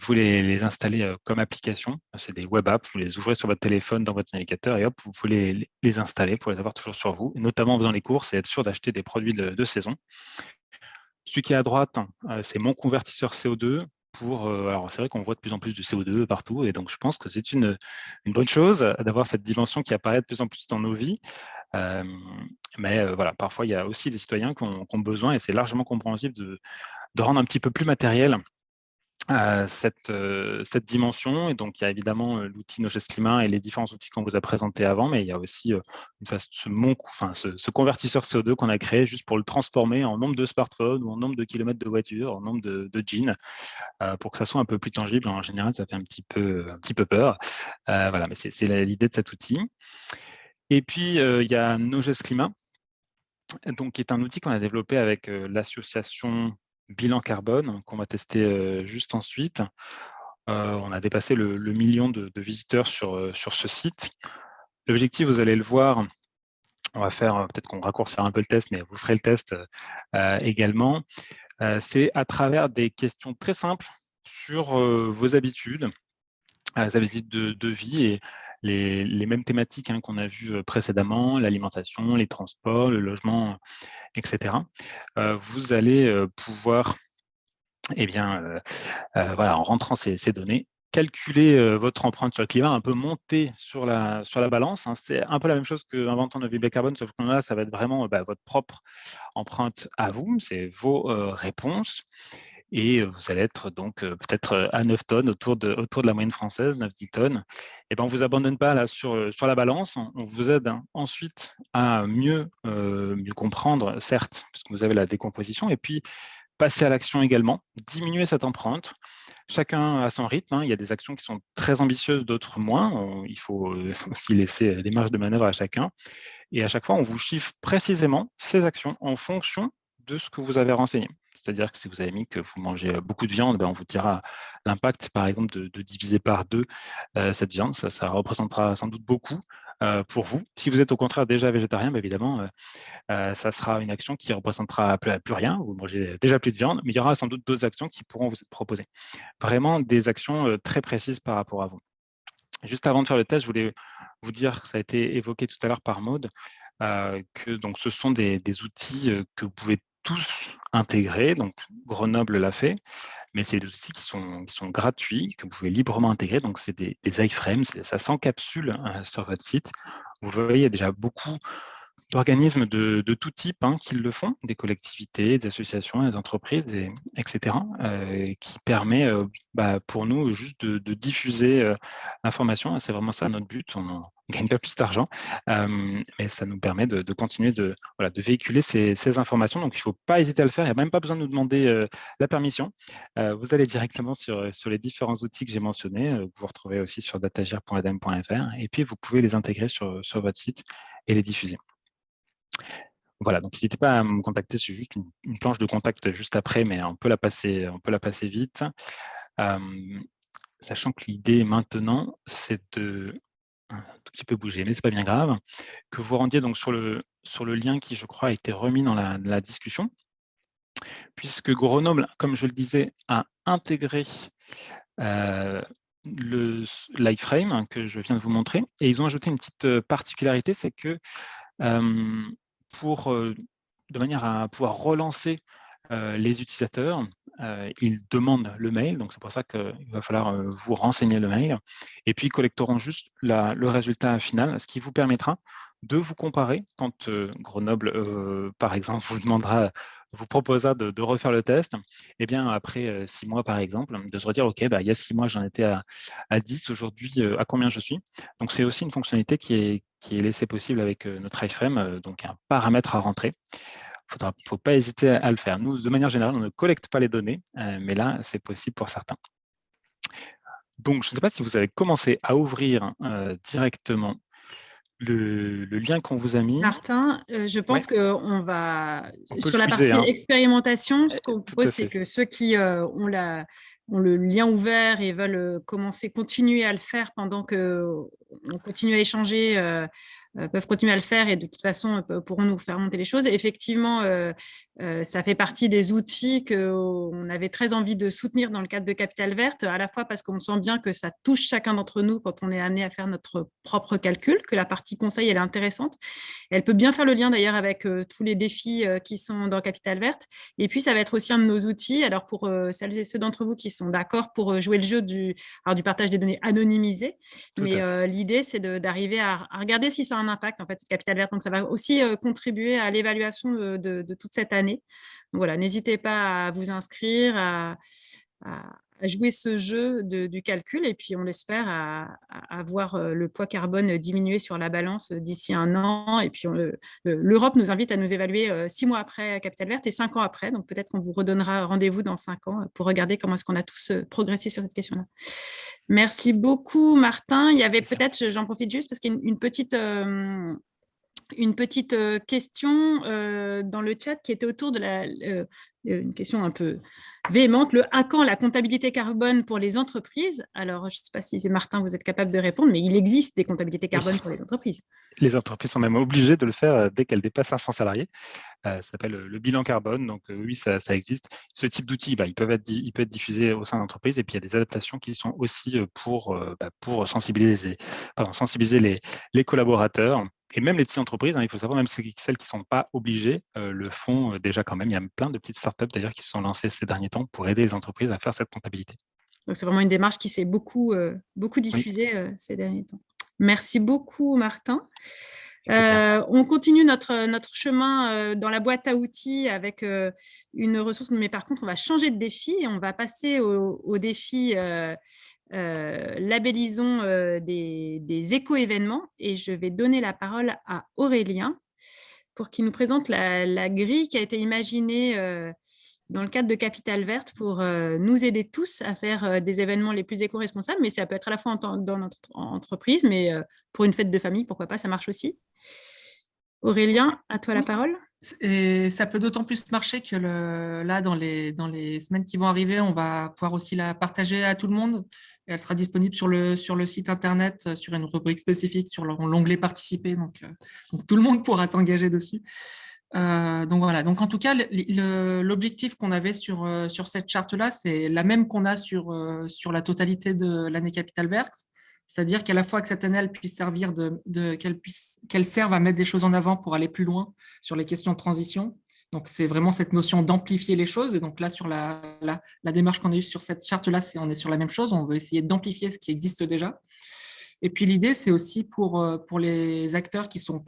vous les installez comme application. C'est des web apps. Vous les ouvrez sur votre téléphone dans votre navigateur et hop, vous pouvez les installer pour les avoir toujours sur vous, notamment en faisant les courses et être sûr d'acheter des produits de saison. Celui qui est à droite, c'est mon convertisseur CO2. Alors, c'est vrai qu'on voit de plus en plus du CO2 partout, et donc je pense que c'est une bonne chose d'avoir cette dimension qui apparaît de plus en plus dans nos vies. Mais voilà, parfois, il y a aussi des citoyens qui ont besoin, et c'est largement compréhensible de rendre un petit peu plus matériel cette dimension. Et donc, il y a évidemment l'outil Nogest Climat et les différents outils qu'on vous a présentés avant, mais il y a aussi ce convertisseur CO2 qu'on a créé juste pour le transformer en nombre de smartphones ou en nombre de kilomètres de voiture, en nombre de jeans, pour que ça soit un peu plus tangible. En général, ça fait un petit peu peur. Voilà, mais c'est l'idée de cet outil. Et puis, il y a Nogest Climat, donc, qui est un outil qu'on a développé avec l'association Bilan Carbone, qu'on va tester juste ensuite. On a dépassé le million de visiteurs sur ce site. L'objectif, vous allez le voir, on va faire, peut-être qu'on raccourcira un peu le test, mais vous ferez le test également. C'est à travers des questions très simples sur vos habitudes, de vie et les mêmes thématiques qu'on a vues précédemment, l'alimentation, les transports, le logement, etc. Vous allez pouvoir, voilà, en rentrant ces données, calculer votre empreinte sur le climat, un peu monter sur la balance. C'est un peu la même chose qu'inventant notre bilan carbone, sauf que là, ça va être vraiment votre propre empreinte à vous, c'est vos réponses. Et vous allez être donc peut-être à 9 tonnes, autour de la moyenne française, 9-10 tonnes. Et on ne vous abandonne pas là sur la balance, on vous aide ensuite à mieux comprendre, certes, parce que vous avez la décomposition, et puis passer à l'action également, diminuer cette empreinte. Chacun à son rythme. Il y a des actions qui sont très ambitieuses, d'autres moins. Il faut aussi laisser des marges de manœuvre à chacun. Et à chaque fois, on vous chiffre précisément ces actions en fonction de ce que vous avez renseigné. C'est-à-dire que si vous avez mis que vous mangez beaucoup de viande, on vous dira l'impact, par exemple, de diviser par 2 cette viande. Ça représentera sans doute beaucoup pour vous. Si vous êtes au contraire déjà végétarien, évidemment, ça sera une action qui ne représentera plus rien. Vous mangez déjà plus de viande, mais il y aura sans doute d'autres actions qui pourront vous être proposées. Vraiment des actions très précises par rapport à vous. Juste avant de faire le test, je voulais vous dire, ça a été évoqué tout à l'heure par Maude, que donc, ce sont des outils que vous pouvez tous intégrer. Donc, Grenoble l'a fait, mais c'est des outils qui sont gratuits, que vous pouvez librement intégrer. Donc, c'est des iframes, ça s'encapsule sur votre site. Vous le voyez, il y a déjà beaucoup d'organismes de tout type qui le font, des collectivités, des associations, des entreprises, etc., qui permet pour nous juste de diffuser l'information. C'est vraiment ça notre but. On ne gagne pas plus d'argent, mais ça nous permet de continuer de véhiculer ces informations. Donc, il ne faut pas hésiter à le faire. Il n'y a même pas besoin de nous demander la permission. Vous allez directement sur les différents outils que j'ai mentionnés. Vous vous retrouvez aussi sur datagir.edem.fr, et puis vous pouvez les intégrer sur votre site et les diffuser. Voilà, donc n'hésitez pas à me contacter, c'est juste une planche de contact juste après, mais on peut la passer vite. Sachant que l'idée maintenant, c'est de un tout petit peu bouger, mais c'est pas bien grave, que vous rendiez donc sur le lien qui, je crois, a été remis dans la discussion, puisque Grenoble, comme je le disais, a intégré l'iframe que je viens de vous montrer, et ils ont ajouté une petite particularité, c'est que de manière à pouvoir relancer les utilisateurs, ils demandent le mail, donc c'est pour ça qu'il va falloir vous renseigner le mail, et puis ils collecteront juste le résultat final, ce qui vous permettra de vous comparer quand Grenoble, par exemple, vous proposera de refaire le test, et bien après 6 mois, par exemple, de se redire, OK, il y a 6 mois, j'en étais à 10, aujourd'hui, à combien je suis. Donc, c'est aussi une fonctionnalité qui est laissée possible avec notre iframe, donc un paramètre à rentrer. Il ne faut pas hésiter à le faire. Nous, de manière générale, on ne collecte pas les données, mais là, c'est possible pour certains. Donc, je ne sais pas si vous avez commencé à ouvrir directement le lien qu'on vous a mis. Martin, je pense qu'on va, sur la squeezer, partie expérimentation, ce qu'on Tout à propose, fait. c'est que ceux qui ont le lien ouvert et veulent continuer à le faire pendant que on continue à échanger, peuvent continuer à le faire et de toute façon pourront nous faire monter les choses. Et effectivement, ça fait partie des outils qu'on avait très envie de soutenir dans le cadre de Capital Verte, à la fois parce qu'on sent bien que ça touche chacun d'entre nous quand on est amené à faire notre propre calcul, que la partie conseil, elle est intéressante. Elle peut bien faire le lien d'ailleurs avec tous les défis qui sont dans Capital Verte. Et puis, ça va être aussi un de nos outils. Alors, pour celles et ceux d'entre vous qui sont d'accord pour jouer le jeu du partage des données anonymisées, mais l'idée, c'est d'arriver à regarder si ça a un impact, en fait, Capital Verte. Donc, ça va aussi contribuer à l'évaluation de toute cette année. Donc, voilà, n'hésitez pas à vous inscrire, à jouer ce jeu du calcul et puis on l'espère à voir le poids carbone diminuer sur la balance d'ici 1 an. Et puis l'Europe nous invite à nous évaluer 6 mois après Capital Verte et 5 ans après. Donc peut-être qu'on vous redonnera rendez-vous dans 5 ans pour regarder comment est-ce qu'on a tous progressé sur cette question-là. Merci beaucoup, Martin. Il y avait peut-être, j'en profite juste parce qu'il y a une petite question dans le chat qui était autour de une question un peu véhémente, à quand la comptabilité carbone pour les entreprises? Alors, je ne sais pas si c'est Martin, vous êtes capable de répondre, mais il existe des comptabilités carbone pour les entreprises. Les entreprises sont même obligées de le faire dès qu'elles dépassent 500 salariés. Ça s'appelle le bilan carbone, donc oui, ça existe. Ce type d'outils, il peut être diffusé au sein d'entreprises, et puis il y a des adaptations qui sont aussi pour sensibiliser les collaborateurs. Et même les petites entreprises, il faut savoir, même celles qui ne sont pas obligées, le font déjà quand même. Il y a plein de petites startups d'ailleurs qui se sont lancées ces derniers temps pour aider les entreprises à faire cette comptabilité. Donc c'est vraiment une démarche qui s'est beaucoup diffusée ces derniers temps. Merci beaucoup, Martin. On continue notre chemin dans la boîte à outils avec une ressource, mais par contre, on va changer de défi et on va passer au défi labellisons des éco-événements. Et je vais donner la parole à Aurélien pour qu'il nous présente la grille qui a été imaginée dans le cadre de Capital Verte pour nous aider tous à faire des événements les plus éco-responsables, mais ça peut être à la fois dans notre entreprise, mais pour une fête de famille, pourquoi pas, ça marche aussi. Aurélien, à toi la parole. Et ça peut d'autant plus marcher que là, dans les semaines qui vont arriver, on va pouvoir aussi la partager à tout le monde. Et elle sera disponible sur le site internet, sur une rubrique spécifique, sur l'onglet participer. Donc, tout le monde pourra s'engager dessus. Donc voilà. Donc en tout cas, l'objectif qu'on avait sur cette charte-là, c'est la même qu'on a sur la totalité de l'année Capital Verte. C'est-à-dire qu'à la fois que cette année, elle puisse servir qu'elle serve à mettre des choses en avant pour aller plus loin sur les questions de transition. Donc, c'est vraiment cette notion d'amplifier les choses. Et donc là, sur la démarche qu'on a eue sur cette charte-là, on est sur la même chose. On veut essayer d'amplifier ce qui existe déjà. Et puis, l'idée, c'est aussi pour les acteurs qui sont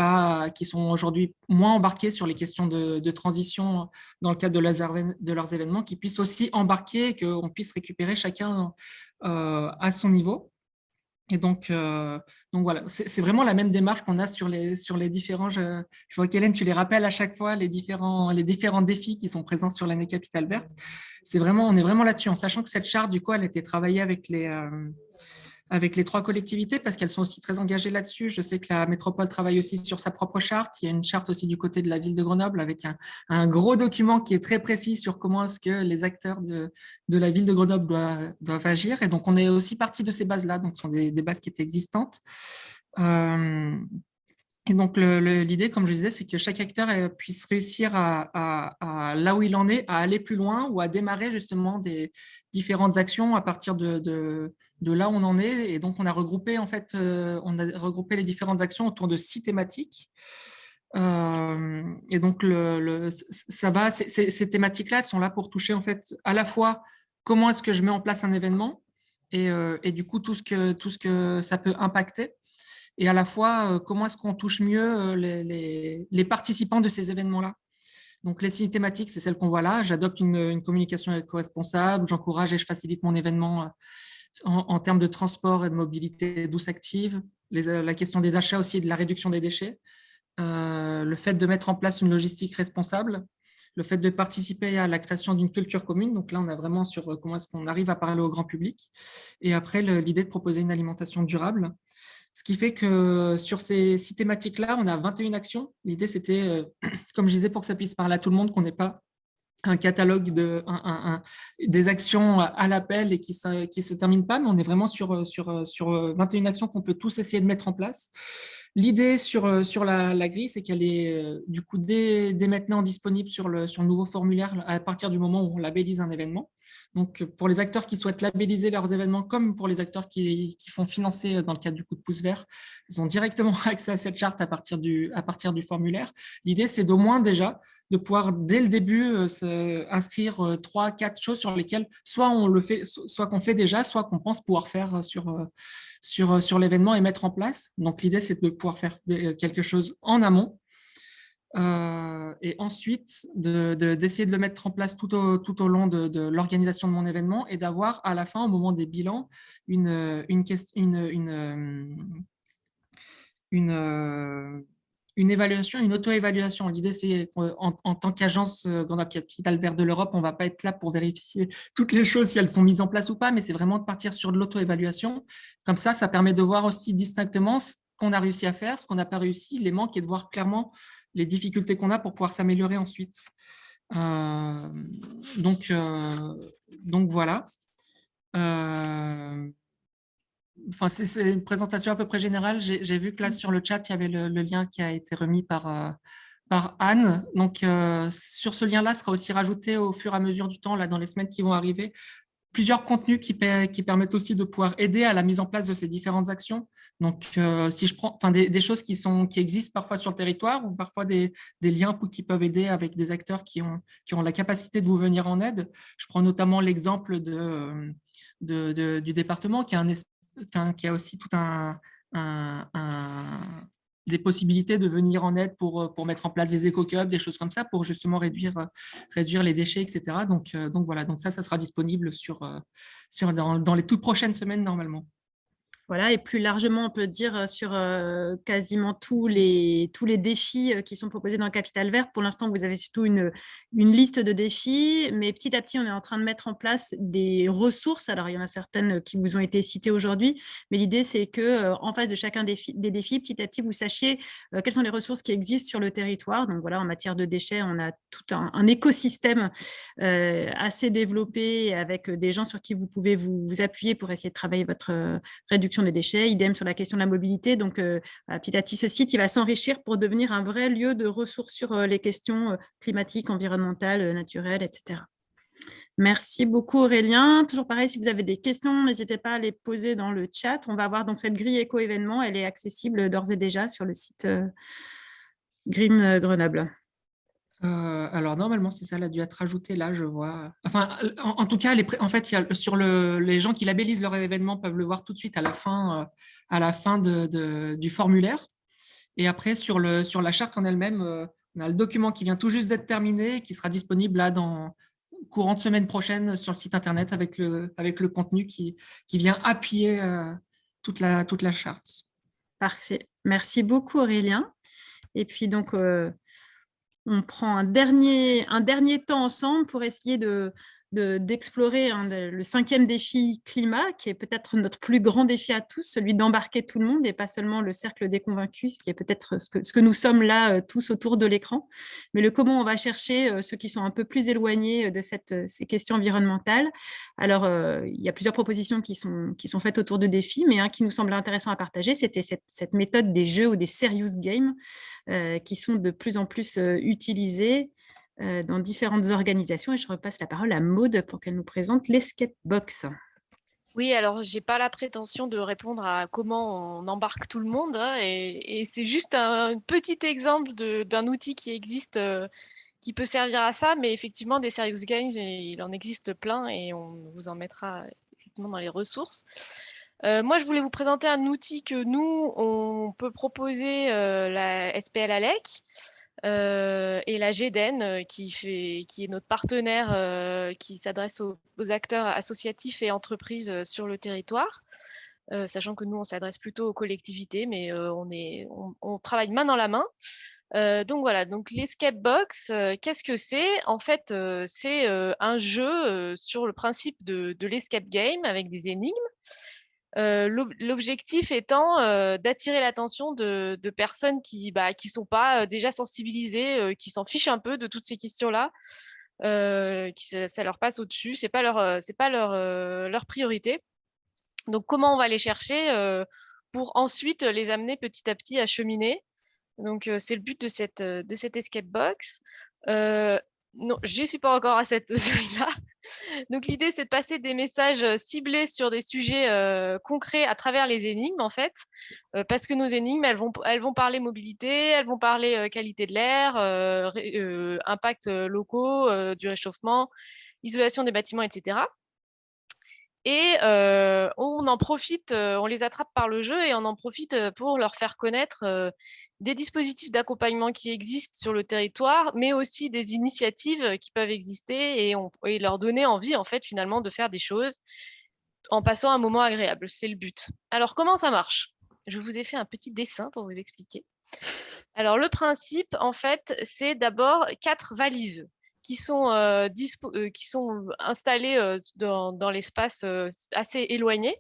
aujourd'hui moins embarqués sur les questions de transition dans le cadre de leurs événements, qu'ils puissent aussi embarquer et qu'on puisse récupérer chacun à son niveau. Et donc voilà, c'est vraiment la même démarche qu'on a sur les différents. Je vois qu'Hélène, tu les rappelles à chaque fois, les différents défis qui sont présents sur l'année Capital Verte. On est vraiment là-dessus, en sachant que cette charte, du coup, elle a été travaillée avec les 3 collectivités parce qu'elles sont aussi très engagées là-dessus. Je sais que la métropole travaille aussi sur sa propre charte. Il y a une charte aussi du côté de la ville de Grenoble avec un gros document qui est très précis sur comment est-ce que les acteurs de la ville de Grenoble doivent agir. Et donc, on est aussi parti de ces bases-là. Donc, ce sont des bases qui étaient existantes. Et donc, l'idée, comme je disais, c'est que chaque acteur puisse réussir à là où il en est, à aller plus loin ou à démarrer justement des différentes actions à partir de là où on en est. Et donc, on a regroupé les différentes actions autour de 6 thématiques. Et donc, ces thématiques-là, elles sont là pour toucher en fait à la fois comment est-ce que je mets en place un événement et du coup tout ce que ça peut impacter. Et à la fois, comment est-ce qu'on touche mieux les participants de ces événements-là. Donc, les 6 thématiques, c'est celles qu'on voit là. J'adopte une communication éco-responsable, j'encourage et je facilite mon événement en termes de transport et de mobilité douce active, la question des achats aussi et de la réduction des déchets, le fait de mettre en place une logistique responsable, le fait de participer à la création d'une culture commune. Donc là, on a vraiment sur comment est-ce qu'on arrive à parler au grand public. Et après, l'idée de proposer une alimentation durable. Ce qui fait que sur ces 6 thématiques-là, on a 21 actions. L'idée, c'était, comme je disais, pour que ça puisse parler à tout le monde, qu'on n'ait pas un catalogue des actions à l'appel et qui se termine pas, mais on est vraiment sur 21 actions qu'on peut tous essayer de mettre en place. L'idée sur la grille, c'est qu'elle est du coup dès maintenant disponible sur le nouveau formulaire à partir du moment où on labellise un événement. Donc, pour les acteurs qui souhaitent labelliser leurs événements, comme pour les acteurs qui font financer dans le cadre du coup de pouce vert, ils ont directement accès à cette charte à partir du formulaire. L'idée, c'est d'au moins déjà de pouvoir, dès le début, inscrire 3-4 choses sur lesquelles soit on le fait, soit qu'on fait déjà, soit qu'on pense pouvoir faire sur l'événement et mettre en place. Donc, l'idée, c'est de pouvoir faire quelque chose en amont. Et ensuite d'essayer de le mettre en place tout au long de l'organisation de mon événement et d'avoir à la fin, au moment des bilans, une évaluation, une auto-évaluation. L'idée, c'est qu'en tant qu'agence Grenoble Capital Vert de l'Europe, on ne va pas être là pour vérifier toutes les choses, si elles sont mises en place ou pas, mais c'est vraiment de partir sur de l'auto-évaluation. Comme ça permet de voir aussi distinctement ce qu'on a réussi à faire, ce qu'on n'a pas réussi, les manques, et de voir clairement les difficultés qu'on a pour pouvoir s'améliorer ensuite. Donc voilà. Enfin, c'est une présentation à peu près générale. J'ai vu que là, sur le chat, il y avait le lien qui a été remis par Anne. Donc, sur ce lien-là, sera aussi rajouté au fur et à mesure du temps, là, dans les semaines qui vont arriver, plusieurs contenus qui permettent aussi de pouvoir aider à la mise en place de ces différentes actions. Donc, si je prends des choses qui existent parfois sur le territoire, ou parfois des liens qui peuvent aider avec des acteurs qui ont la capacité de vous venir en aide. Je prends notamment l'exemple du département qui a aussi tout des possibilités de venir en aide pour mettre en place des éco-cups, des choses comme ça, pour justement réduire les déchets, etc. Donc voilà, donc ça sera disponible dans les toutes prochaines semaines normalement. Voilà, et plus largement, on peut dire sur quasiment tous les défis qui sont proposés dans le Capital Vert. Pour l'instant, vous avez surtout une liste de défis, mais petit à petit, on est en train de mettre en place des ressources. Alors, il y en a certaines qui vous ont été citées aujourd'hui, mais l'idée, c'est qu'en face de chacun des défis, petit à petit, vous sachiez quelles sont les ressources qui existent sur le territoire. Donc voilà, en matière de déchets, on a tout un écosystème assez développé avec des gens sur qui vous pouvez vous appuyer pour essayer de travailler votre réduction des déchets, idem sur la question de la mobilité. Donc, petit à petit, ce site il va s'enrichir pour devenir un vrai lieu de ressources sur les questions climatiques, environnementales, naturelles, etc. Merci beaucoup Aurélien. Toujours pareil, si vous avez des questions, n'hésitez pas à les poser dans le chat. On va avoir donc cette grille éco-événement, elle est accessible d'ores et déjà sur le site Green Grenoble. Alors normalement c'est ça, elle a dû être rajoutée là, je vois. Enfin, en tout cas, en fait, les gens qui labellisent leur événement peuvent le voir tout de suite à la fin du formulaire. Et après sur la charte en elle-même, on a le document qui vient tout juste d'être terminé, qui sera disponible là dans courant de semaine prochaine sur le site internet avec le contenu qui vient appuyer toute la charte. Parfait. Merci beaucoup Aurélien. Et puis donc on prend un dernier temps ensemble pour essayer d'explorer le 5e défi climat, qui est peut-être notre plus grand défi à tous, celui d'embarquer tout le monde et pas seulement le cercle des convaincus, ce qui est peut-être ce que nous sommes là tous autour de l'écran, mais le comment on va chercher ceux qui sont un peu plus éloignés de ces questions environnementales. Alors, il y a plusieurs propositions qui sont faites autour de défis, mais un qui nous semble intéressant à partager, c'était cette méthode des jeux ou des serious games qui sont de plus en plus utilisés dans différentes organisations. Et je repasse la parole à Maude pour qu'elle nous présente l'Escape Box. Oui, alors je n'ai pas la prétention de répondre à comment on embarque tout le monde, hein, et c'est juste un petit exemple d'un outil qui existe, qui peut servir à ça, mais effectivement, des serious games, il en existe plein et on vous en mettra effectivement dans les ressources. Moi, je voulais vous présenter un outil que nous, on peut proposer, la SPL ALEC, et la GEDEN, qui est notre partenaire, qui s'adresse aux acteurs associatifs et entreprises sur le territoire, sachant que nous, on s'adresse plutôt aux collectivités, mais on travaille main dans la main. Donc voilà, donc l'Escape Box, qu'est-ce que c'est? En fait, c'est un jeu sur le principe de l'Escape Game avec des énigmes. L'objectif étant d'attirer l'attention de personnes qui sont pas déjà sensibilisées, qui s'en fichent un peu de toutes ces questions-là, ça leur passe au-dessus, c'est pas leur priorité. Donc, comment on va les chercher pour ensuite les amener petit à petit à cheminer. Donc, c'est le but de cette escape box. Non, je n'y suis pas encore à cette seuil-là. Donc, l'idée, c'est de passer des messages ciblés sur des sujets concrets à travers les énigmes, en fait, parce que nos énigmes, elles vont parler mobilité, elles vont parler qualité de l'air, impacts locaux, du réchauffement, isolation des bâtiments, etc. Et on en profite, on les attrape par le jeu et on en profite pour leur faire connaître des dispositifs d'accompagnement qui existent sur le territoire, mais aussi des initiatives qui peuvent exister et leur donner envie, en fait, finalement, de faire des choses en passant un moment agréable. C'est le but. Alors, comment ça marche? Je vous ai fait un petit dessin pour vous expliquer. Alors, le principe, en fait, c'est d'abord 4 valises qui sont installées dans l'espace assez éloigné.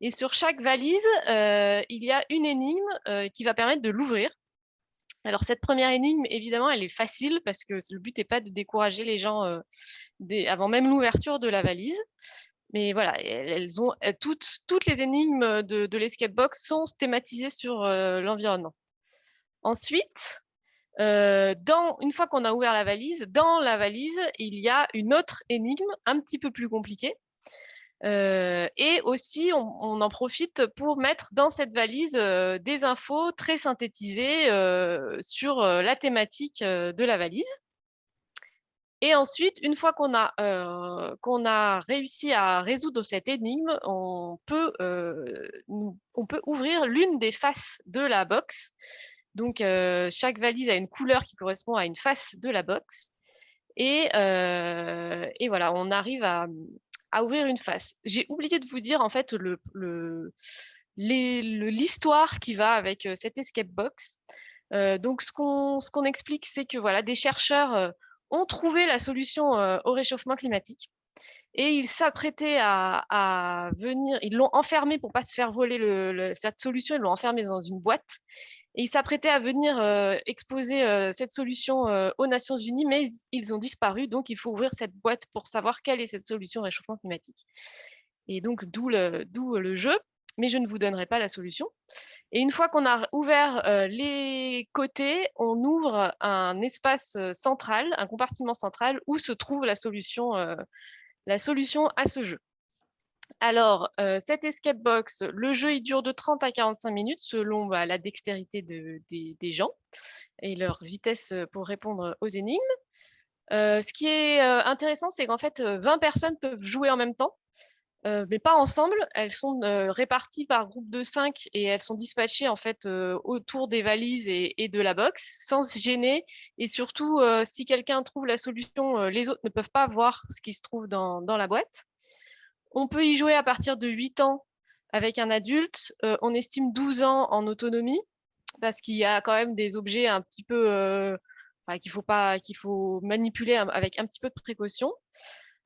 Et sur chaque valise, il y a une énigme qui va permettre de l'ouvrir. Alors, cette première énigme, évidemment, elle est facile parce que le but n'est pas de décourager les gens avant même l'ouverture de la valise. Mais voilà, toutes les énigmes de l'escape box sont thématisées sur l'environnement. Ensuite, une fois qu'on a ouvert la valise, dans la valise, il y a une autre énigme un petit peu plus compliquée. Et aussi, on en profite pour mettre dans cette valise des infos très synthétisées sur la thématique de la valise. Et ensuite, une fois qu'on a réussi à résoudre cette énigme, on peut ouvrir l'une des faces de la box. Donc, chaque valise a une couleur qui correspond à une face de la box. Et voilà, on arrive à ouvrir une face. J'ai oublié de vous dire, en fait, l'histoire qui va avec cette escape box. Donc, ce qu'on explique, c'est que voilà, des chercheurs ont trouvé la solution au réchauffement climatique. Et ils s'apprêtaient à venir, ils l'ont enfermé pour ne pas se faire voler cette solution, ils l'ont enfermé dans une boîte. Et ils s'apprêtaient à venir exposer cette solution aux Nations Unies, mais ils ont disparu. Donc, il faut ouvrir cette boîte pour savoir quelle est cette solution au réchauffement climatique. Et donc, d'où le jeu, mais je ne vous donnerai pas la solution. Et une fois qu'on a ouvert les côtés, on ouvre un espace central, un compartiment central où se trouve la solution à ce jeu. Alors, cette escape box, le jeu il dure de 30 à 45 minutes selon la dextérité des gens et leur vitesse pour répondre aux énigmes. Ce qui est intéressant, c'est qu'en fait, 20 personnes peuvent jouer en même temps, mais pas ensemble. Elles sont réparties par groupe de 5 et elles sont dispatchées en fait autour des valises et de la box sans se gêner. Et surtout, si quelqu'un trouve la solution, les autres ne peuvent pas voir ce qui se trouve dans la boîte. On peut y jouer à partir de 8 ans avec un adulte. On estime 12 ans en autonomie parce qu'il y a quand même des objets un petit peu qu'il faut manipuler avec un petit peu de précaution.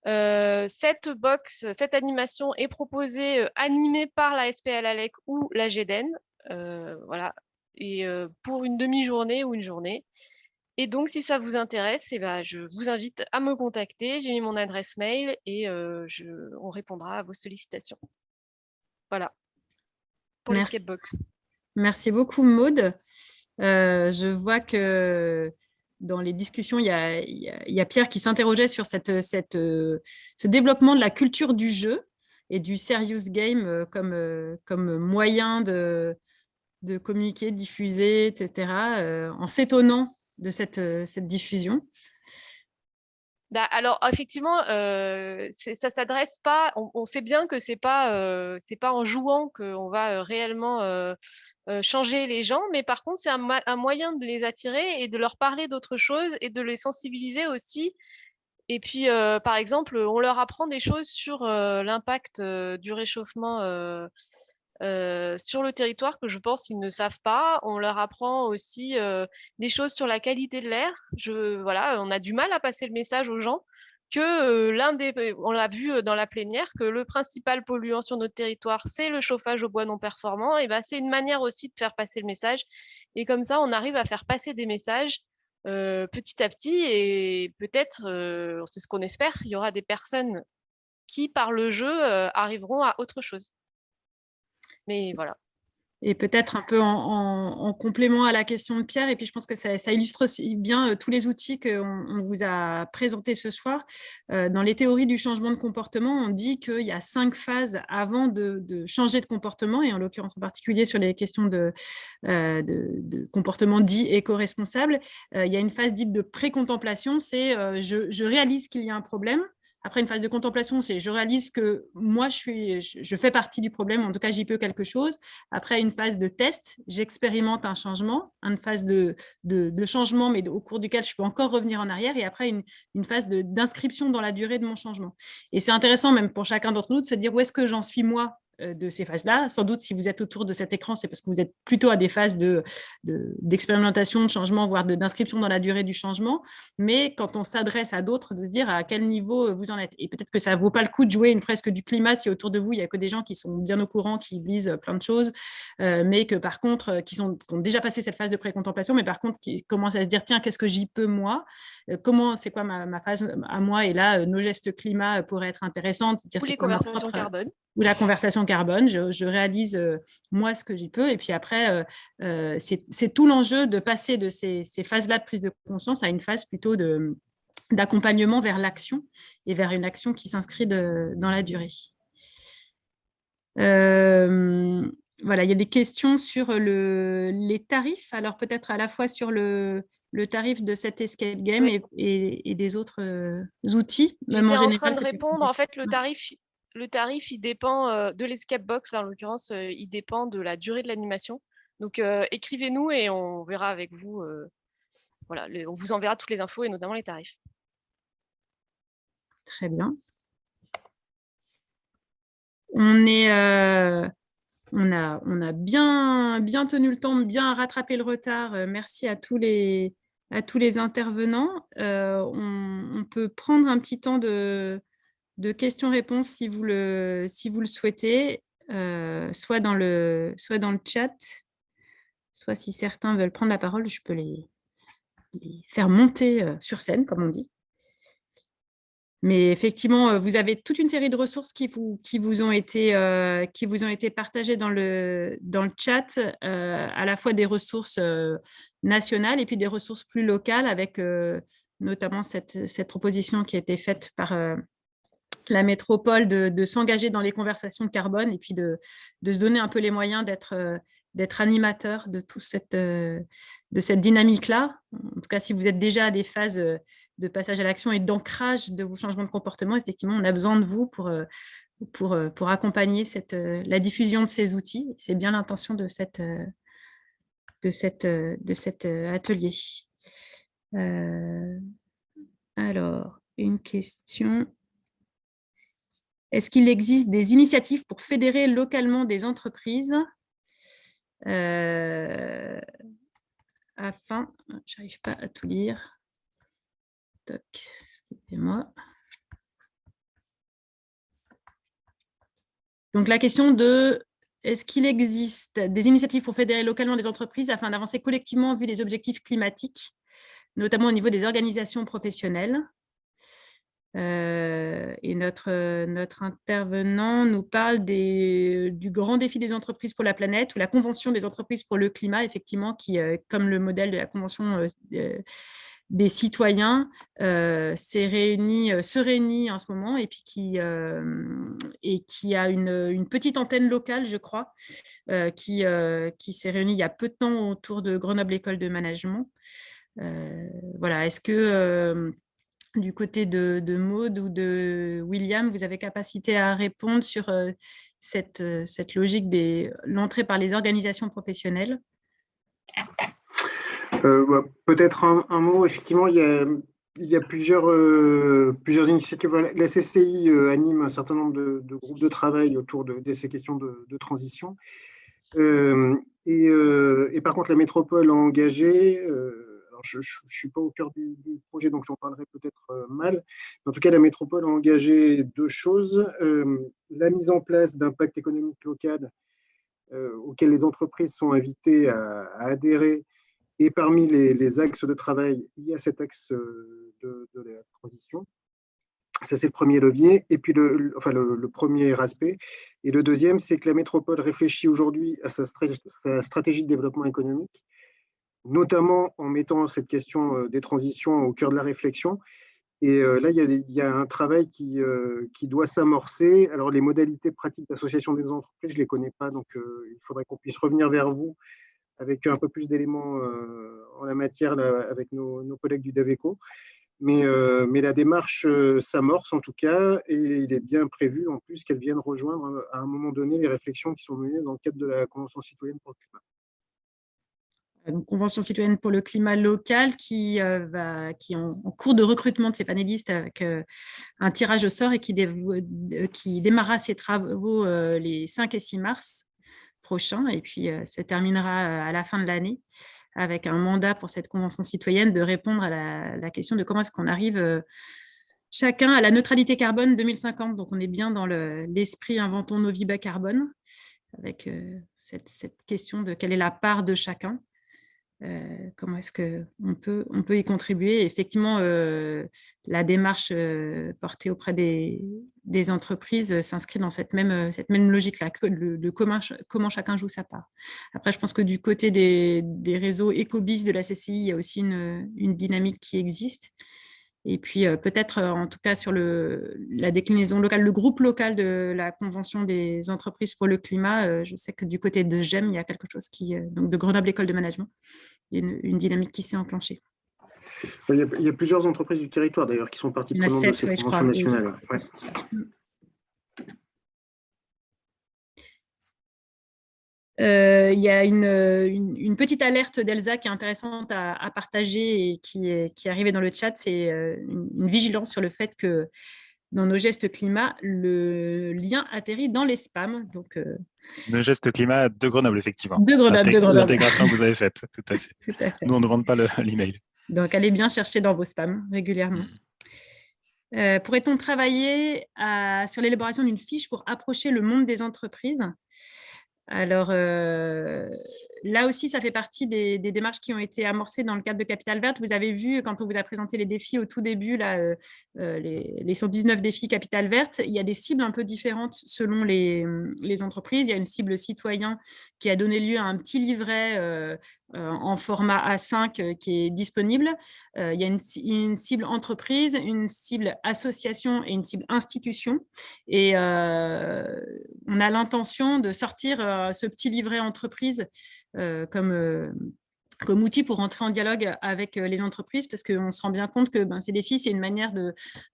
Cette animation est proposée, animée par la SPL-ALEC ou la GEDEN, voilà, et pour une demi-journée ou une journée. Et donc, si ça vous intéresse, je vous invite à me contacter. J'ai mis mon adresse mail et on répondra à vos sollicitations. Voilà, pour l'escape box. Merci beaucoup, Maude. Je vois que dans les discussions, il y a Pierre qui s'interrogeait sur ce développement de la culture du jeu et du serious game comme moyen de communiquer, de diffuser, etc., en s'étonnant de cette diffusion. Alors, effectivement, ça s'adresse pas, on sait bien que c'est pas en jouant qu'on va réellement changer les gens, mais par contre, c'est un moyen de les attirer et de leur parler d'autres choses et de les sensibiliser aussi. Et puis, par exemple, on leur apprend des choses sur l'impact du réchauffement sur le territoire que je pense qu'ils ne savent pas. On leur apprend aussi des choses sur la qualité de l'air. Voilà, on a du mal à passer le message aux gens que on l'a vu dans la plénière, que le principal polluant sur notre territoire, c'est le chauffage au bois non performant. Et c'est une manière aussi de faire passer le message. Et comme ça, on arrive à faire passer des messages petit à petit, et peut-être, c'est ce qu'on espère, il y aura des personnes qui, par le jeu, arriveront à autre chose. Mais voilà. Et peut-être un peu en complément à la question de Pierre, et puis je pense que ça illustre aussi bien tous les outils qu'on vous a présentés ce soir. Dans les théories du changement de comportement, on dit qu'il y a 5 phases avant de changer de comportement, et en l'occurrence en particulier sur les questions de comportement dit éco-responsable. Il y a une phase dite de pré-contemplation, c'est je réalise qu'il y a un problème. Après, une phase de contemplation, c'est je réalise que moi, je fais partie du problème, en tout cas, j'y peux quelque chose. Après, une phase de test, j'expérimente un changement, une phase de changement, mais au cours duquel je peux encore revenir en arrière. Et après, une phase d'inscription dans la durée de mon changement. Et c'est intéressant, même pour chacun d'entre nous, de se dire où est-ce que j'en suis moi de ces phases-là. Sans doute, si vous êtes autour de cet écran, c'est parce que vous êtes plutôt à des phases d'expérimentation, de changement, voire d'inscription dans la durée du changement. Mais quand on s'adresse à d'autres, de se dire à quel niveau vous en êtes. Et peut-être que ça ne vaut pas le coup de jouer une fresque du climat si autour de vous, il n'y a que des gens qui sont bien au courant, qui lisent plein de choses, mais que par contre, qui ont déjà passé cette phase de pré-contemplation, mais par contre, qui commencent à se dire, tiens, qu'est-ce que j'y peux moi, c'est quoi ma phase à moi, et là, nos gestes climat pourraient être intéressants. Ou les conversations carbone. Ou la conversation carbone, je réalise moi ce que j'y peux, et puis après, c'est tout l'enjeu de passer de ces phases-là de prise de conscience à une phase plutôt d'accompagnement vers l'action, et vers une action qui s'inscrit dans la durée. Voilà, il y a des questions sur les tarifs, alors peut-être à la fois sur le tarif de cet escape game, oui, et des autres outils. J'étais en train de répondre, en fait, le tarif, il dépend de l'escape box, là, en l'occurrence, il dépend de la durée de l'animation. Donc, écrivez-nous et on verra avec vous. Voilà, on vous enverra toutes les infos et notamment les tarifs. Très bien. On a bien tenu le temps, bien rattrapé le retard. Merci à tous les intervenants. On peut prendre un petit temps de questions-réponses si vous le souhaitez, soit dans le chat, soit si certains veulent prendre la parole, je peux les faire monter sur scène, comme on dit. Mais effectivement, vous avez toute une série de ressources qui vous ont été partagées dans le chat, à la fois des ressources nationales et puis des ressources plus locales, avec notamment cette proposition qui a été faite par la métropole de s'engager dans les conversations carbone, et puis de se donner un peu les moyens d'être animateur de cette dynamique-là. En tout cas, si vous êtes déjà à des phases de passage à l'action et d'ancrage de vos changements de comportement, effectivement, on a besoin de vous pour accompagner la diffusion de ces outils. C'est bien l'intention de cet atelier. Alors, une question. Est-ce qu'il existe des initiatives pour fédérer localement des entreprises afin, je n'arrive pas à tout lire. Toc, excusez-moi. Donc la question de est-ce qu'il existe des initiatives pour fédérer localement des entreprises afin d'avancer collectivement en vue des objectifs climatiques, notamment au niveau des organisations professionnelles. Et notre intervenant nous parle du grand défi des entreprises pour la planète, ou la Convention des entreprises pour le climat, effectivement, qui, comme le modèle de la Convention des citoyens, se réunit en ce moment, et puis qui a une petite antenne locale, je crois, qui s'est réunie il y a peu de temps autour de Grenoble École de Management. Voilà, est-ce que du côté de Maud ou de William, vous avez capacité à répondre sur cette logique de l'entrée par les organisations professionnelles? Peut-être un mot. Effectivement, il y a plusieurs initiatives. La CCI anime un certain nombre de groupes de travail autour de ces questions de transition. Et par contre, la métropole a engagé, alors je ne suis pas au cœur du projet, donc j'en parlerai peut-être mal. En tout cas, la métropole a engagé 2 choses. La mise en place d'un pacte économique local auquel les entreprises sont invitées à adhérer, Et parmi les axes de travail, il y a cet axe de la transition. Ça, c'est le premier levier. Et puis, le premier aspect. Et le deuxième, c'est que la métropole réfléchit aujourd'hui à sa stratégie de développement économique, notamment en mettant cette question des transitions au cœur de la réflexion. Et là, il y a un travail qui doit s'amorcer. Alors, les modalités pratiques d'association des entreprises, je ne les connais pas, donc il faudrait qu'on puisse revenir vers vous avec un peu plus d'éléments en la matière là, avec nos collègues du DAVECO. Mais la démarche s'amorce en tout cas, et il est bien prévu en plus qu'elle vienne rejoindre à un moment donné les réflexions qui sont menées dans le cadre de la Convention citoyenne pour le climat. Donc, Convention citoyenne pour le climat local qui est en cours de recrutement de ses panélistes avec un tirage au sort et qui démarrera ses travaux les 5 et 6 mars prochains et puis se terminera à la fin de l'année avec un mandat pour cette convention citoyenne de répondre à la question de comment est-ce qu'on arrive chacun à la neutralité carbone 2050. Donc, on est bien dans l'esprit Inventons nos vies bas carbone avec cette question de quelle est la part de chacun. Comment est-ce qu'on peut y contribuer. Et effectivement, la démarche portée auprès des entreprises s'inscrit dans cette même logique-là, de comment chacun joue sa part. Après, je pense que du côté des réseaux Ecobis de la CCI, il y a aussi une dynamique qui existe. Et puis peut-être, en tout cas, sur la déclinaison locale, le groupe local de la Convention des entreprises pour le climat, je sais que du côté de GEM, il y a quelque chose donc de Grenoble École de Management, il y a une dynamique qui s'est enclenchée. Il y a plusieurs entreprises du territoire, d'ailleurs, qui sont parties prenantes de cette convention nationale. Ouais. Il y a une petite alerte d'Elsa qui est intéressante à partager et qui est arrivée dans le chat. C'est une vigilance sur le fait que dans nos gestes climat, le lien atterrit dans les spams. Donc, le geste climat de Grenoble, effectivement. De Grenoble. L'intégration que vous avez faite, tout à fait. Tout à fait. Nous, on ne demande pas l'email. Donc, allez bien chercher dans vos spams régulièrement. Pourrait-on travailler sur l'élaboration d'une fiche pour approcher le monde des entreprises ? Alors, là aussi, ça fait partie des démarches qui ont été amorcées dans le cadre de Capital Vert. Vous avez vu, quand on vous a présenté les défis au tout début, là, les 119 défis Capital Vert, il y a des cibles un peu différentes selon les entreprises. Il y a une cible citoyen qui a donné lieu à un petit livret en format A5 qui est disponible. Il y a une cible entreprise, une cible association et une cible institution. Et on a l'intention de sortir ce petit livret entreprise comme outil pour entrer en dialogue avec les entreprises, parce qu'on se rend bien compte que ces défis, c'est une manière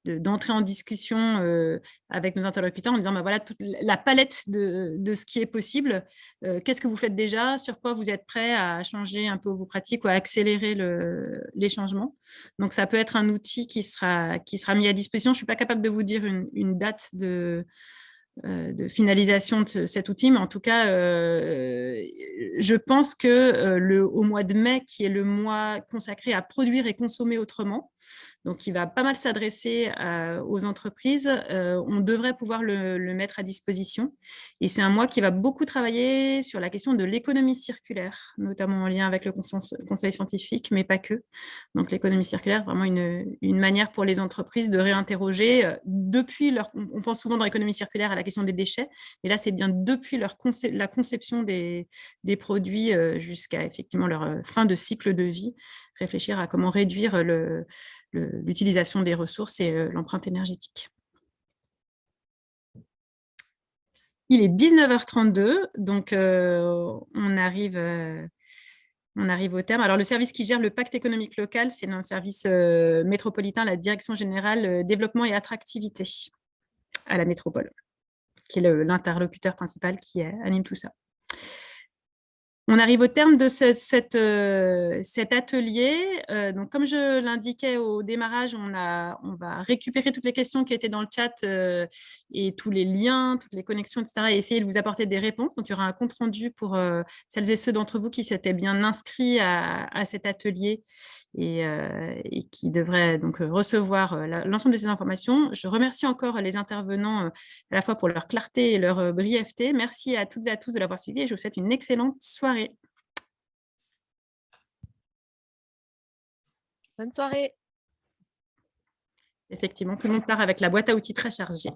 d'entrer en discussion avec nos interlocuteurs en disant voilà toute la palette de ce qui est possible. Qu'est-ce que vous faites déjà? Sur quoi vous êtes prêts à changer un peu vos pratiques ou à accélérer les changements? Donc, ça peut être un outil qui sera mis à disposition. Je ne suis pas capable de vous dire une date de finalisation de cet outil, mais en tout cas, je pense que au mois de mai, qui est le mois consacré à produire et consommer autrement, donc il va pas mal s'adresser aux entreprises, on devrait pouvoir le mettre à disposition. Et c'est un mois qui va beaucoup travailler sur la question de l'économie circulaire, notamment en lien avec le conseil scientifique, mais pas que. Donc l'économie circulaire, vraiment une manière pour les entreprises de réinterroger on pense souvent dans l'économie circulaire à la question des déchets, mais là c'est bien depuis la conception des produits jusqu'à effectivement leur fin de cycle de vie, réfléchir à comment réduire l'utilisation des ressources et l'empreinte énergétique. Il est 19h32, donc on arrive au terme. Alors, le service qui gère le pacte économique local, c'est un service métropolitain, la Direction générale développement et attractivité à la métropole, qui est l'interlocuteur principal qui anime tout ça. On arrive au terme de cet atelier. Donc, comme je l'indiquais au démarrage, on va récupérer toutes les questions qui étaient dans le chat et tous les liens, toutes les connexions, etc. et essayer de vous apporter des réponses. Donc, il y aura un compte-rendu pour celles et ceux d'entre vous qui s'étaient bien inscrits à cet atelier et qui devraient donc recevoir l'ensemble de ces informations. Je remercie encore les intervenants à la fois pour leur clarté et leur brièveté. Merci à toutes et à tous de l'avoir suivi et je vous souhaite une excellente soirée. Bonne soirée. Effectivement, tout le monde part avec la boîte à outils très chargée.